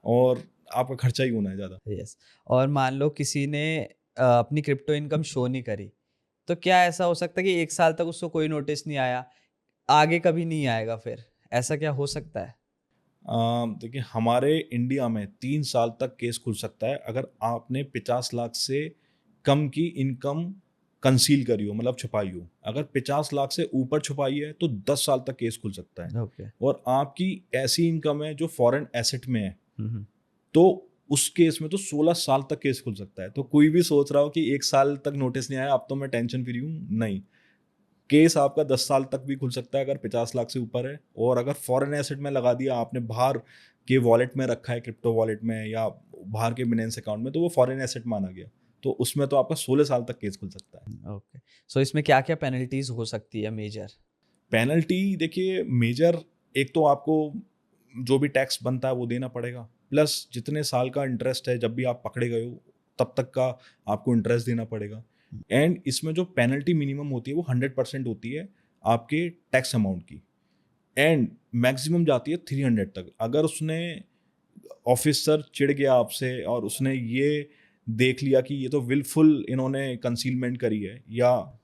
और आपका खर्चा ही होना है ज़्यादा। यस। और मान लो किसी ने अपनी क्रिप्टो इनकम शो नहीं करी, तो क्या ऐसा हो सकता है कि 1 साल तक उसको कोई नोटिस नहीं आया, आगे कभी नहीं आएगा फिर? ऐसा क्या हो सकता है? देखिए, हमारे इंडिया में 3 साल तक केस खुल सकता है अगर आपने 50 लाख से कम की इनकम कंसील करी हो, मतलब छुपाई हो। अगर 50 लाख से ऊपर छुपाई है तो 10 साल तक केस खुल सकता है। ओके। और आपकी ऐसी इनकम है जो फॉरेन एसेट में है, तो उस केस में तो 16 साल तक केस खुल सकता है। तो कोई भी सोच रहा हो कि 1 साल तक नोटिस नहीं आया अब तो मैं टेंशन फ्री हूँ, नहीं, केस आपका 10 साल तक भी खुल सकता है अगर 50 लाख से ऊपर है। और अगर फॉरेन एसेट में लगा दिया आपने, बाहर के वॉलेट में रखा है, क्रिप्टो वॉलेट में या बाहर के बिनेंस अकाउंट में, तो वो फॉरेन एसेट माना गया, तो उसमें तो आपका 16 साल तक केस खुल सकता है। ओके। सो इसमें क्या क्या पेनल्टीज हो सकती है मेजर? पेनल्टी देखिए मेजर, एक तो आपको जो भी टैक्स बनता है वो देना पड़ेगा, प्लस जितने साल का इंटरेस्ट है, जब भी आप पकड़े गए हो तब तक का आपको इंटरेस्ट देना पड़ेगा। एंड इसमें जो पेनल्टी मिनिमम होती है वो 100% होती है आपके टैक्स अमाउंट की, एंड मैक्सिमम जाती है 300 तक। अगर उसने ऑफिसर चिढ़ गया आपसे और उसने ये देख लिया कि ये तो विलफुल इन्होंने कंसीलमेंट करी है, या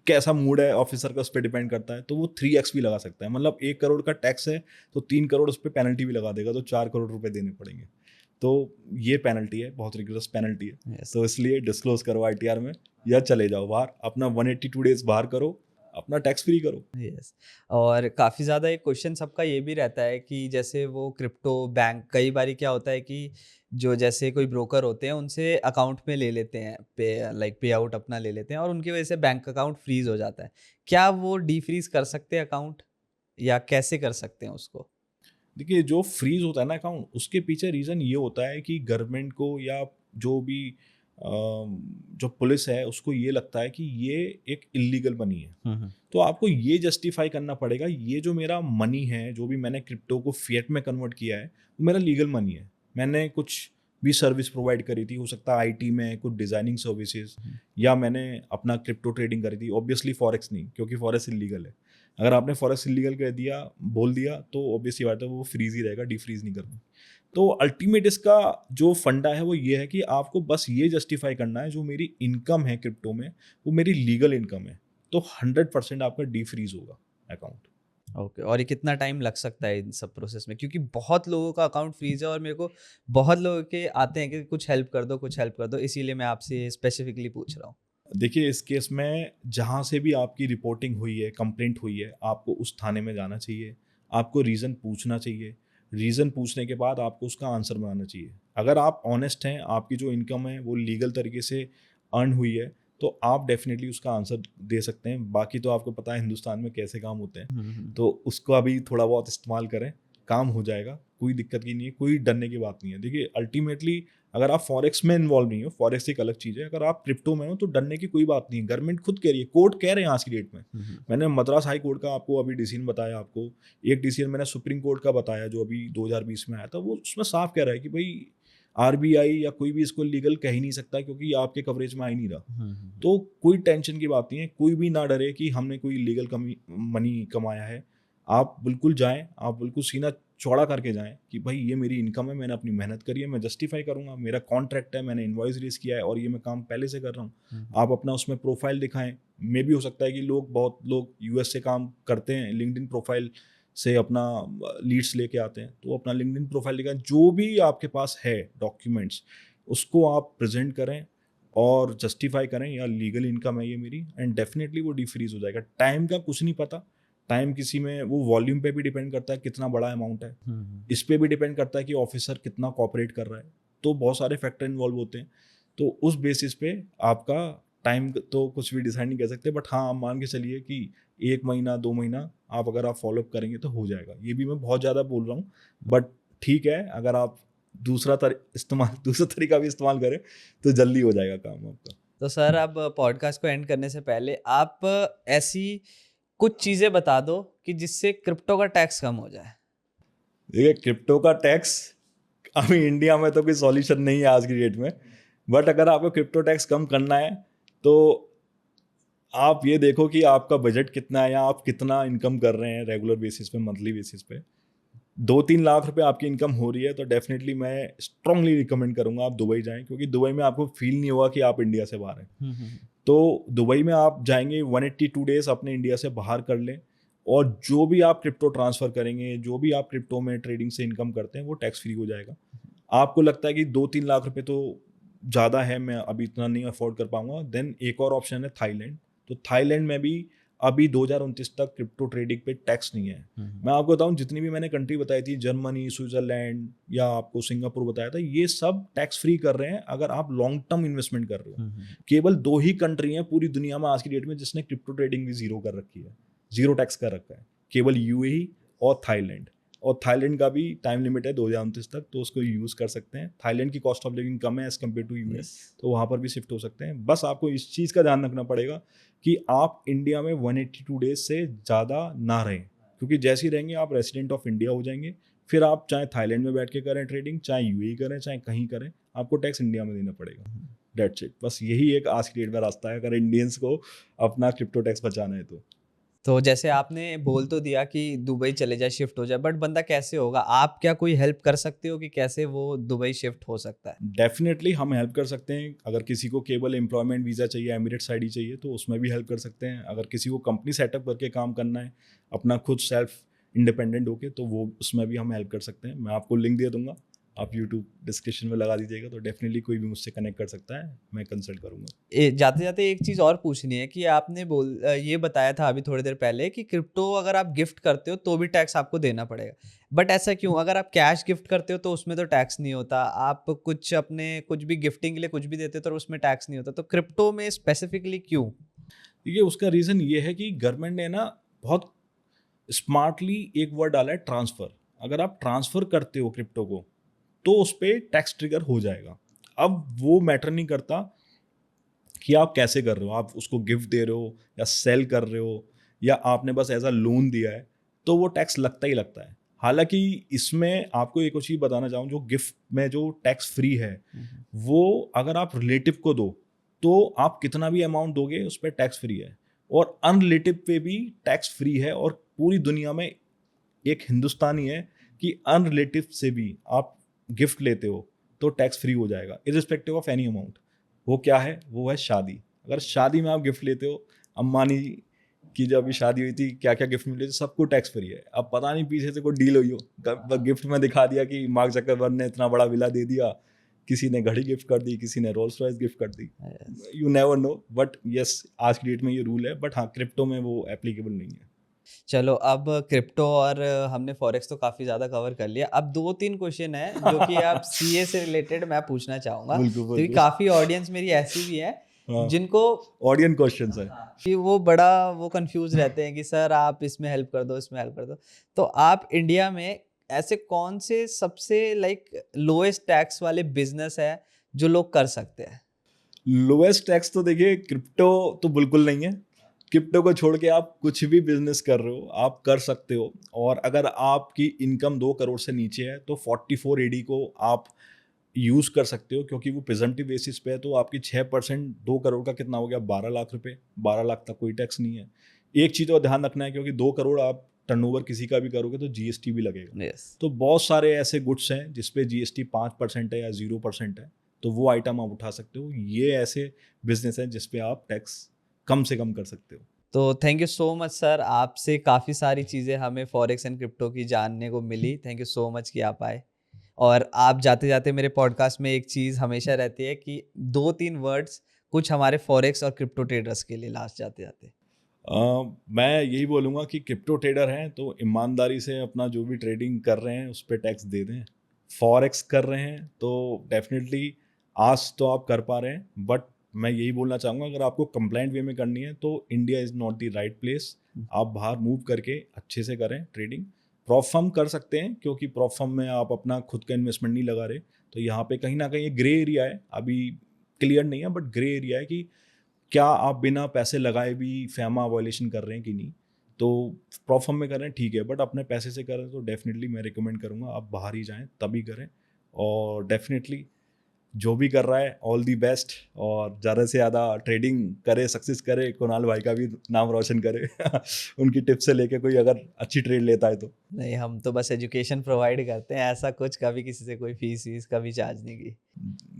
कैसा मूड है ऑफिसर का उस पर डिपेंड करता है, तो वो 3x भी लगा सकता है। मतलब 1 करोड़ का टैक्स है तो 3 करोड़ उस पर पेनल्टी भी लगा देगा, तो 4 करोड़ रुपए देने पड़ेंगे। तो ये पेनल्टी है, बहुत रिगरस पेनल्टी है। Yes. तो इसलिए डिस्क्लोज करो ITR में, या चले जाओ बाहर, अपना 182 डेज बाहर करो, अपना टैक्स फ्री करो। यस। और काफ़ी ज़्यादा एक क्वेश्चन सबका ये भी रहता है कि जैसे वो क्रिप्टो बैंक, कई बारी क्या होता है कि जो जैसे कोई ब्रोकर होते हैं उनसे अकाउंट में ले लेते हैं, पे आउट अपना ले लेते हैं और उनकी वजह से बैंक अकाउंट फ्रीज हो जाता है। क्या वो डीफ्रीज कर सकते हैं अकाउंट, या कैसे कर सकते हैं उसको? देखिए जो फ्रीज होता है ना अकाउंट, उसके पीछे रीज़न ये होता है कि गवर्नमेंट को या जो भी जो पुलिस है उसको ये लगता है कि ये एक इलीगल मनी है। तो आपको ये जस्टिफाई करना पड़ेगा, ये जो मेरा मनी है, जो भी मैंने क्रिप्टो को फिएट में कन्वर्ट किया है, वो मेरा लीगल मनी है। मैंने कुछ भी सर्विस प्रोवाइड करी थी, हो सकता है IT में कुछ डिज़ाइनिंग सर्विसेज, या मैंने अपना क्रिप्टो ट्रेडिंग करी थी। ऑब्वियसली फॉरेक्स नहीं, क्योंकि फॉरेक्स इलीगल है। अगर आपने फॉरेक्स इलीगल कह दिया, बोल दिया, तो ऑब्वियसली बात है वो फ्रीज ही रहेगा, डिफ्रीज नहीं करना। तो अल्टीमेट इसका जो फंडा है वो ये है कि आपको बस ये जस्टिफाई करना है जो मेरी इनकम है क्रिप्टो में, वो मेरी लीगल इनकम है, तो 100% आपका डीफ्रीज होगा अकाउंट। ओके। और ये कितना टाइम लग सकता है इन सब प्रोसेस में? क्योंकि बहुत लोगों का अकाउंट फ्रीज है और मेरे को बहुत लोगों के आते हैं कि कुछ हेल्प कर दो, कुछ हेल्प कर दो, इसीलिए मैं आपसे स्पेसिफिकली पूछ रहा हूँ। देखिए इस केस में जहाँ से भी आपकी रिपोर्टिंग हुई है, कंप्लेंट हुई है, आपको उस थाने में जाना चाहिए, आपको रीज़न पूछना चाहिए। रीज़न पूछने के बाद आपको उसका आंसर बनाना चाहिए। अगर आप ऑनेस्ट हैं, आपकी जो इनकम है वो लीगल तरीके से अर्न हुई है, तो आप डेफिनेटली उसका आंसर दे सकते हैं। बाकी तो आपको पता है हिंदुस्तान में कैसे काम होते हैं, तो उसको अभी थोड़ा बहुत इस्तेमाल करें, काम हो जाएगा, कोई दिक्कत की नहीं है, कोई डरने की बात नहीं है। देखिए अल्टीमेटली अगर आप फॉरेक्स में इन्वॉल्व नहीं हो, फॉरेक्स एक अलग चीज़ है, अगर आप क्रिप्टो में हो तो डरने की कोई बात नहीं है। गवर्नमेंट खुद कह रही है, कोर्ट कह रहे हैं आज की डेट में। मैंने मद्रास हाई कोर्ट का आपको अभी डिसीजन बताया, आपको एक डिसीजन मैंने सुप्रीम कोर्ट का बताया जो अभी 2020 में आया था, वो उसमें साफ कह रहा है कि भाई RBI या कोई भी इसको लीगल कह ही नहीं सकता, क्योंकि ये आपके कवरेज में आ ही नहीं रहा। तो कोई टेंशन की बात नहीं है, कोई भी ना डरे कि हमने कोई लीगल मनी कमाया है। आप बिल्कुल जाएं, आप बिल्कुल सीना चौड़ा करके जाएं कि भाई ये मेरी इनकम है, मैंने अपनी मेहनत करी है, मैं जस्टिफाई करूंगा, मेरा कॉन्ट्रैक्ट है, मैंने इनवॉइस रेज किया है और ये मैं काम पहले से कर रहा हूँ। आप अपना उसमें प्रोफाइल दिखाएं। मे भी हो सकता है कि बहुत लोग US से काम करते हैं, लिंक्डइन प्रोफाइल से अपना लीड्स लेके आते हैं, तो अपना लिंक्डइन प्रोफाइल दिखाएं, जो भी आपके पास है डॉक्यूमेंट्स उसको आप प्रेजेंट करें और जस्टिफाई करें, या लीगल इनकम है ये मेरी, एंड डेफिनेटली वो डिफ्रीज हो जाएगा। टाइम का कुछ नहीं पता, टाइम किसी में वो वॉल्यूम पे भी डिपेंड करता है कितना बड़ा अमाउंट है, इस पे भी डिपेंड करता है कि ऑफिसर कितना कॉपरेट कर रहा है, तो बहुत सारे फैक्टर इन्वॉल्व होते हैं। तो उस बेसिस पे आपका टाइम तो कुछ भी डिसाइड नहीं कर सकते, बट हाँ आप मान के चलिए कि 1 महीना 2 महीना आप अगर आप फॉलोअप करेंगे तो हो जाएगा। ये भी मैं बहुत ज़्यादा बोल रहा हूँ, बट ठीक है, अगर आप दूसरा तरीका भी इस्तेमाल करें तो जल्दी हो जाएगा काम आपका। तो सर अब पॉडकास्ट को एंड करने से पहले आप ऐसी कुछ चीज़ें बता दो कि जिससे क्रिप्टो का टैक्स कम हो जाए। देखिए क्रिप्टो का टैक्स अभी इंडिया में तो कोई सॉल्यूशन नहीं है आज की डेट में, बट अगर आपको क्रिप्टो टैक्स कम करना है तो आप ये देखो कि आपका बजट कितना है, या आप कितना इनकम कर रहे हैं रेगुलर बेसिस पे, मंथली बेसिस पे। 2-3 लाख रुपए आपकी इनकम हो रही है तो डेफिनेटली मैं स्ट्रांगली रिकमेंड करूंगा आप दुबई जाएं, क्योंकि दुबई में आपको फील नहीं होगा कि आप इंडिया से बाहर हैं। तो दुबई में आप जाएंगे, 182 डेज अपने इंडिया से बाहर कर लें, और जो भी आप क्रिप्टो ट्रांसफर करेंगे, जो भी आप क्रिप्टो में ट्रेडिंग से इनकम करते हैं, वो टैक्स फ्री हो जाएगा। आपको लगता है कि 2-3 लाख रुपए तो ज़्यादा है, मैं अभी इतना नहीं अफोर्ड कर पाऊंगा, देन एक और ऑप्शन है थाईलैंड। तो थाईलैंड में भी अभी 2029 तक क्रिप्टो ट्रेडिंग पे टैक्स नहीं है। मैं आपको बताऊं, जितनी भी मैंने कंट्री बताई थी, जर्मनी, स्विट्जरलैंड या आपको सिंगापुर बताया था, ये सब टैक्स फ्री कर रहे हैं अगर आप लॉन्ग टर्म इन्वेस्टमेंट कर रहे हो। केवल 2 ही कंट्री हैं पूरी दुनिया में आज की डेट में जिसने क्रिप्टो ट्रेडिंग भी जीरो कर रखी है, जीरो टैक्स कर रखा है, केवल यूएई और थाईलैंड। और थाईलैंड का भी टाइम लिमिट है 2029 तक, तो उसको यूज़ कर सकते हैं। थाईलैंड की कॉस्ट ऑफ लिविंग कम है एज कम्पेयर टू यूएस, तो वहाँ पर भी शिफ्ट हो सकते हैं। बस आपको इस चीज़ का ध्यान रखना पड़ेगा कि आप इंडिया में 182 डेज से ज़्यादा ना रहें, क्योंकि जैसे ही रहेंगे आप रेसिडेंट ऑफ इंडिया हो जाएंगे। फिर आप चाहे थाईलैंड में बैठ के करें ट्रेडिंग, चाहे यूएई करें, चाहे कहीं करें, आपको टैक्स इंडिया में देना पड़ेगा। That's it. बस यही एक आज की डेट में रास्ता है अगर इंडियंस को अपना क्रिप्टो टैक्स बचाना है तो जैसे आपने बोल तो दिया कि दुबई चले जाए, शिफ्ट हो जाए, बट बंदा कैसे होगा? आप क्या कोई हेल्प कर सकते हो कि कैसे वो दुबई शिफ्ट हो सकता है? डेफिनेटली हम हेल्प कर सकते हैं। अगर किसी को केवल एम्प्लॉयमेंट वीज़ा चाहिए, एमिरेट्स आईडी चाहिए, तो उसमें भी हेल्प कर सकते हैं। अगर किसी को कंपनी सेटअप करके काम करना है अपना खुद सेल्फ इंडिपेंडेंट होके, तो वो उसमें भी हम हेल्प कर सकते हैं। मैं आपको लिंक दे दूंगा, आप यूट्यूब डिस्क्रिप्शन में लगा दीजिएगा, तो डेफिनेटली कोई भी मुझसे कनेक्ट कर सकता है, मैं कंसल्ट करूंगा। जाते जाते एक चीज़ और पूछनी है कि आपने ये बताया था अभी थोड़ी देर पहले कि क्रिप्टो अगर आप गिफ्ट करते हो तो भी टैक्स आपको देना पड़ेगा, बट ऐसा क्यों? अगर आप कैश गिफ्ट करते हो तो उसमें तो टैक्स नहीं होता, आप कुछ अपने कुछ भी गिफ्टिंग के लिए कुछ भी देते हो तो उसमें टैक्स नहीं होता, तो क्रिप्टो में स्पेसिफिकली क्यों? देखिए, उसका रीज़न ये है कि गवर्नमेंट ने ना बहुत स्मार्टली एक वर्ड डाला है, ट्रांसफ़र। अगर आप ट्रांसफ़र करते हो क्रिप्टो को, तो उस पर टैक्स ट्रिगर हो जाएगा। अब वो मैटर नहीं करता कि आप कैसे कर रहे हो, आप उसको गिफ्ट दे रहे हो या सेल कर रहे हो या आपने बस एज अ लोन दिया है, तो वो टैक्स लगता ही लगता है। हालांकि इसमें आपको एक और चीज़ बताना चाहूँ, जो गिफ्ट में जो टैक्स फ्री है, वो अगर आप रिलेटिव को दो तो आप कितना भी अमाउंट दोगे उस पर टैक्स फ्री है, और अनरिलेटिव पे भी टैक्स फ्री है। और पूरी दुनिया में एक हिंदुस्तानी है कि अनरिलेटिव से भी आप गिफ्ट लेते हो तो टैक्स फ्री हो जाएगा, इरिस्पेक्टिव ऑफ एनी अमाउंट। वो क्या है? वो है शादी। अगर शादी में आप गिफ्ट लेते हो, अम्बानी की जब अभी शादी हुई थी, क्या क्या गिफ्ट मिले थे, सबको टैक्स फ्री है। अब पता नहीं पीछे से कोई डील हुई हो, गिफ्ट में दिखा दिया कि मार्क जकरबर्ग ने इतना बड़ा विला दे दिया, किसी ने घड़ी गिफ्ट कर दी, किसी ने रोल्स रॉयस गिफ्ट कर दी, you never know. But yes, आज की डेट में ये रूल है, बट हाँ, क्रिप्टो में वो एप्लीकेबल नहीं है। चलो, अब क्रिप्टो और हमने फॉरेक्स तो काफ़ी ज़्यादा कवर कर लिया। अब 2-3 क्वेश्चन है जो कि आप सीए से रिलेटेड मैं पूछना चाहूँगा, बिल्कुल क्योंकि बिल्कुल। काफ़ी ऑडियंस मेरी ऐसी भी है हाँ, जिनको ऑडियंस क्वेश्चंस है। कि वो बड़ा वो कंफ्यूज रहते हैं कि सर आप इसमें हेल्प कर दो, इसमें हेल्प कर दो। तो आप इंडिया में ऐसे कौन से सबसे लोएस्ट टैक्स वाले बिजनेस है जो लोग कर सकते हैं? लोएस्ट टैक्स तो देखिए, क्रिप्टो तो बिल्कुल नहीं है। क्रिप्टो को छोड़ के आप कुछ भी बिजनेस कर रहे हो, आप कर सकते हो। और अगर आपकी इनकम 2 करोड़ से नीचे है तो 44 एडी को आप यूज़ कर सकते हो, क्योंकि वो प्रेजेंटिव बेसिस पे है। तो आपकी 6% 2 करोड़ का कितना हो गया? 12 लाख रुपए। 12 लाख तक कोई टैक्स नहीं है। एक चीज़ और ध्यान रखना है, क्योंकि 2 करोड़ आप टर्नओवर किसी का भी करोगे तो जीएसटी भी लगेगा। यस। तो बहुत सारे ऐसे गुड्स हैं जिसपे जीएसटी 5% है या 0% है, तो वो आइटम आप उठा सकते हो। ये ऐसे बिजनेस हैं जिसपे आप टैक्स कम से कम कर सकते हो। तो thank you so much sir, आपसे काफ़ी सारी चीज़ें हमें फॉरेक्स एंड क्रिप्टो की जानने को मिली। थैंक यू सो मच कि आप आए। और आप जाते जाते मेरे पॉडकास्ट में एक चीज़ हमेशा रहती है कि 2-3 वर्ड्स कुछ हमारे फॉरेक्स और क्रिप्टो ट्रेडर्स के लिए लास्ट जाते जाते। मैं यही बोलूँगा कि क्रिप्टो ट्रेडर हैं तो ईमानदारी से अपना जो भी ट्रेडिंग कर रहे हैं उस पर टैक्स दे दें। फॉरेक्स कर रहे हैं तो डेफिनेटली आज तो आप कर पा रहे हैं, बट मैं यही बोलना चाहूँगा, अगर आपको कंप्लाइंट वे में करनी है तो India is not the right place. आप बाहर मूव करके अच्छे से करें ट्रेडिंग। प्रॉप फर्म कर सकते हैं, क्योंकि प्रॉप फर्म में आप अपना खुद का इन्वेस्टमेंट नहीं लगा रहे, तो यहाँ पे कहीं ना कहीं ग्रे एरिया है। अभी क्लियर नहीं है, बट ग्रे एरिया है कि क्या आप बिना पैसे लगाए भी फैमा वायलेशन कर रहे हैं कि नहीं। तो प्रॉप फर्म में कर रहे हैं ठीक है, बट अपने पैसे से करें तो डेफिनेटली मैं रिकमेंड करूँगा आप बाहर ही जाएं तभी करें। और डेफिनेटली जो भी कर रहा है ऑल दी बेस्ट, और ज़्यादा से ज़्यादा ट्रेडिंग करे, सक्सेस करे, कुणाल भाई का भी नाम रोशन करे उनकी टिप्स से लेके कोई अगर अच्छी ट्रेड लेता है तो। नहीं, हम तो बस एजुकेशन प्रोवाइड करते हैं, ऐसा कुछ कभी किसी से कोई फीस वीस कभी चार्ज नहीं की।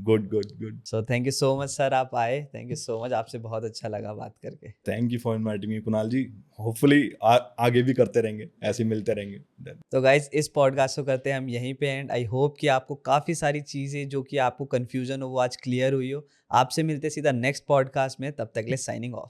Good good good. So thank you so much sir, आप आए, थैंक यू सो मच, आपसे बहुत अच्छा लगा बात करके। Thank you for inviting me Kunal ji, hopefully आगे भी करते रहेंगे, ऐसे ही मिलते रहेंगे। तो गाइज इस पॉडकास्ट को करते हैं हम यहीं पे एंड। आई होप कि आपको काफ़ी सारी चीज़ें जो कि आपको कन्फ्यूजन हो वो आज क्लियर हुई हो। आपसे मिलते सीधा नेक्स्ट पॉडकास्ट में, तब तक के लिए साइनिंग ऑफ।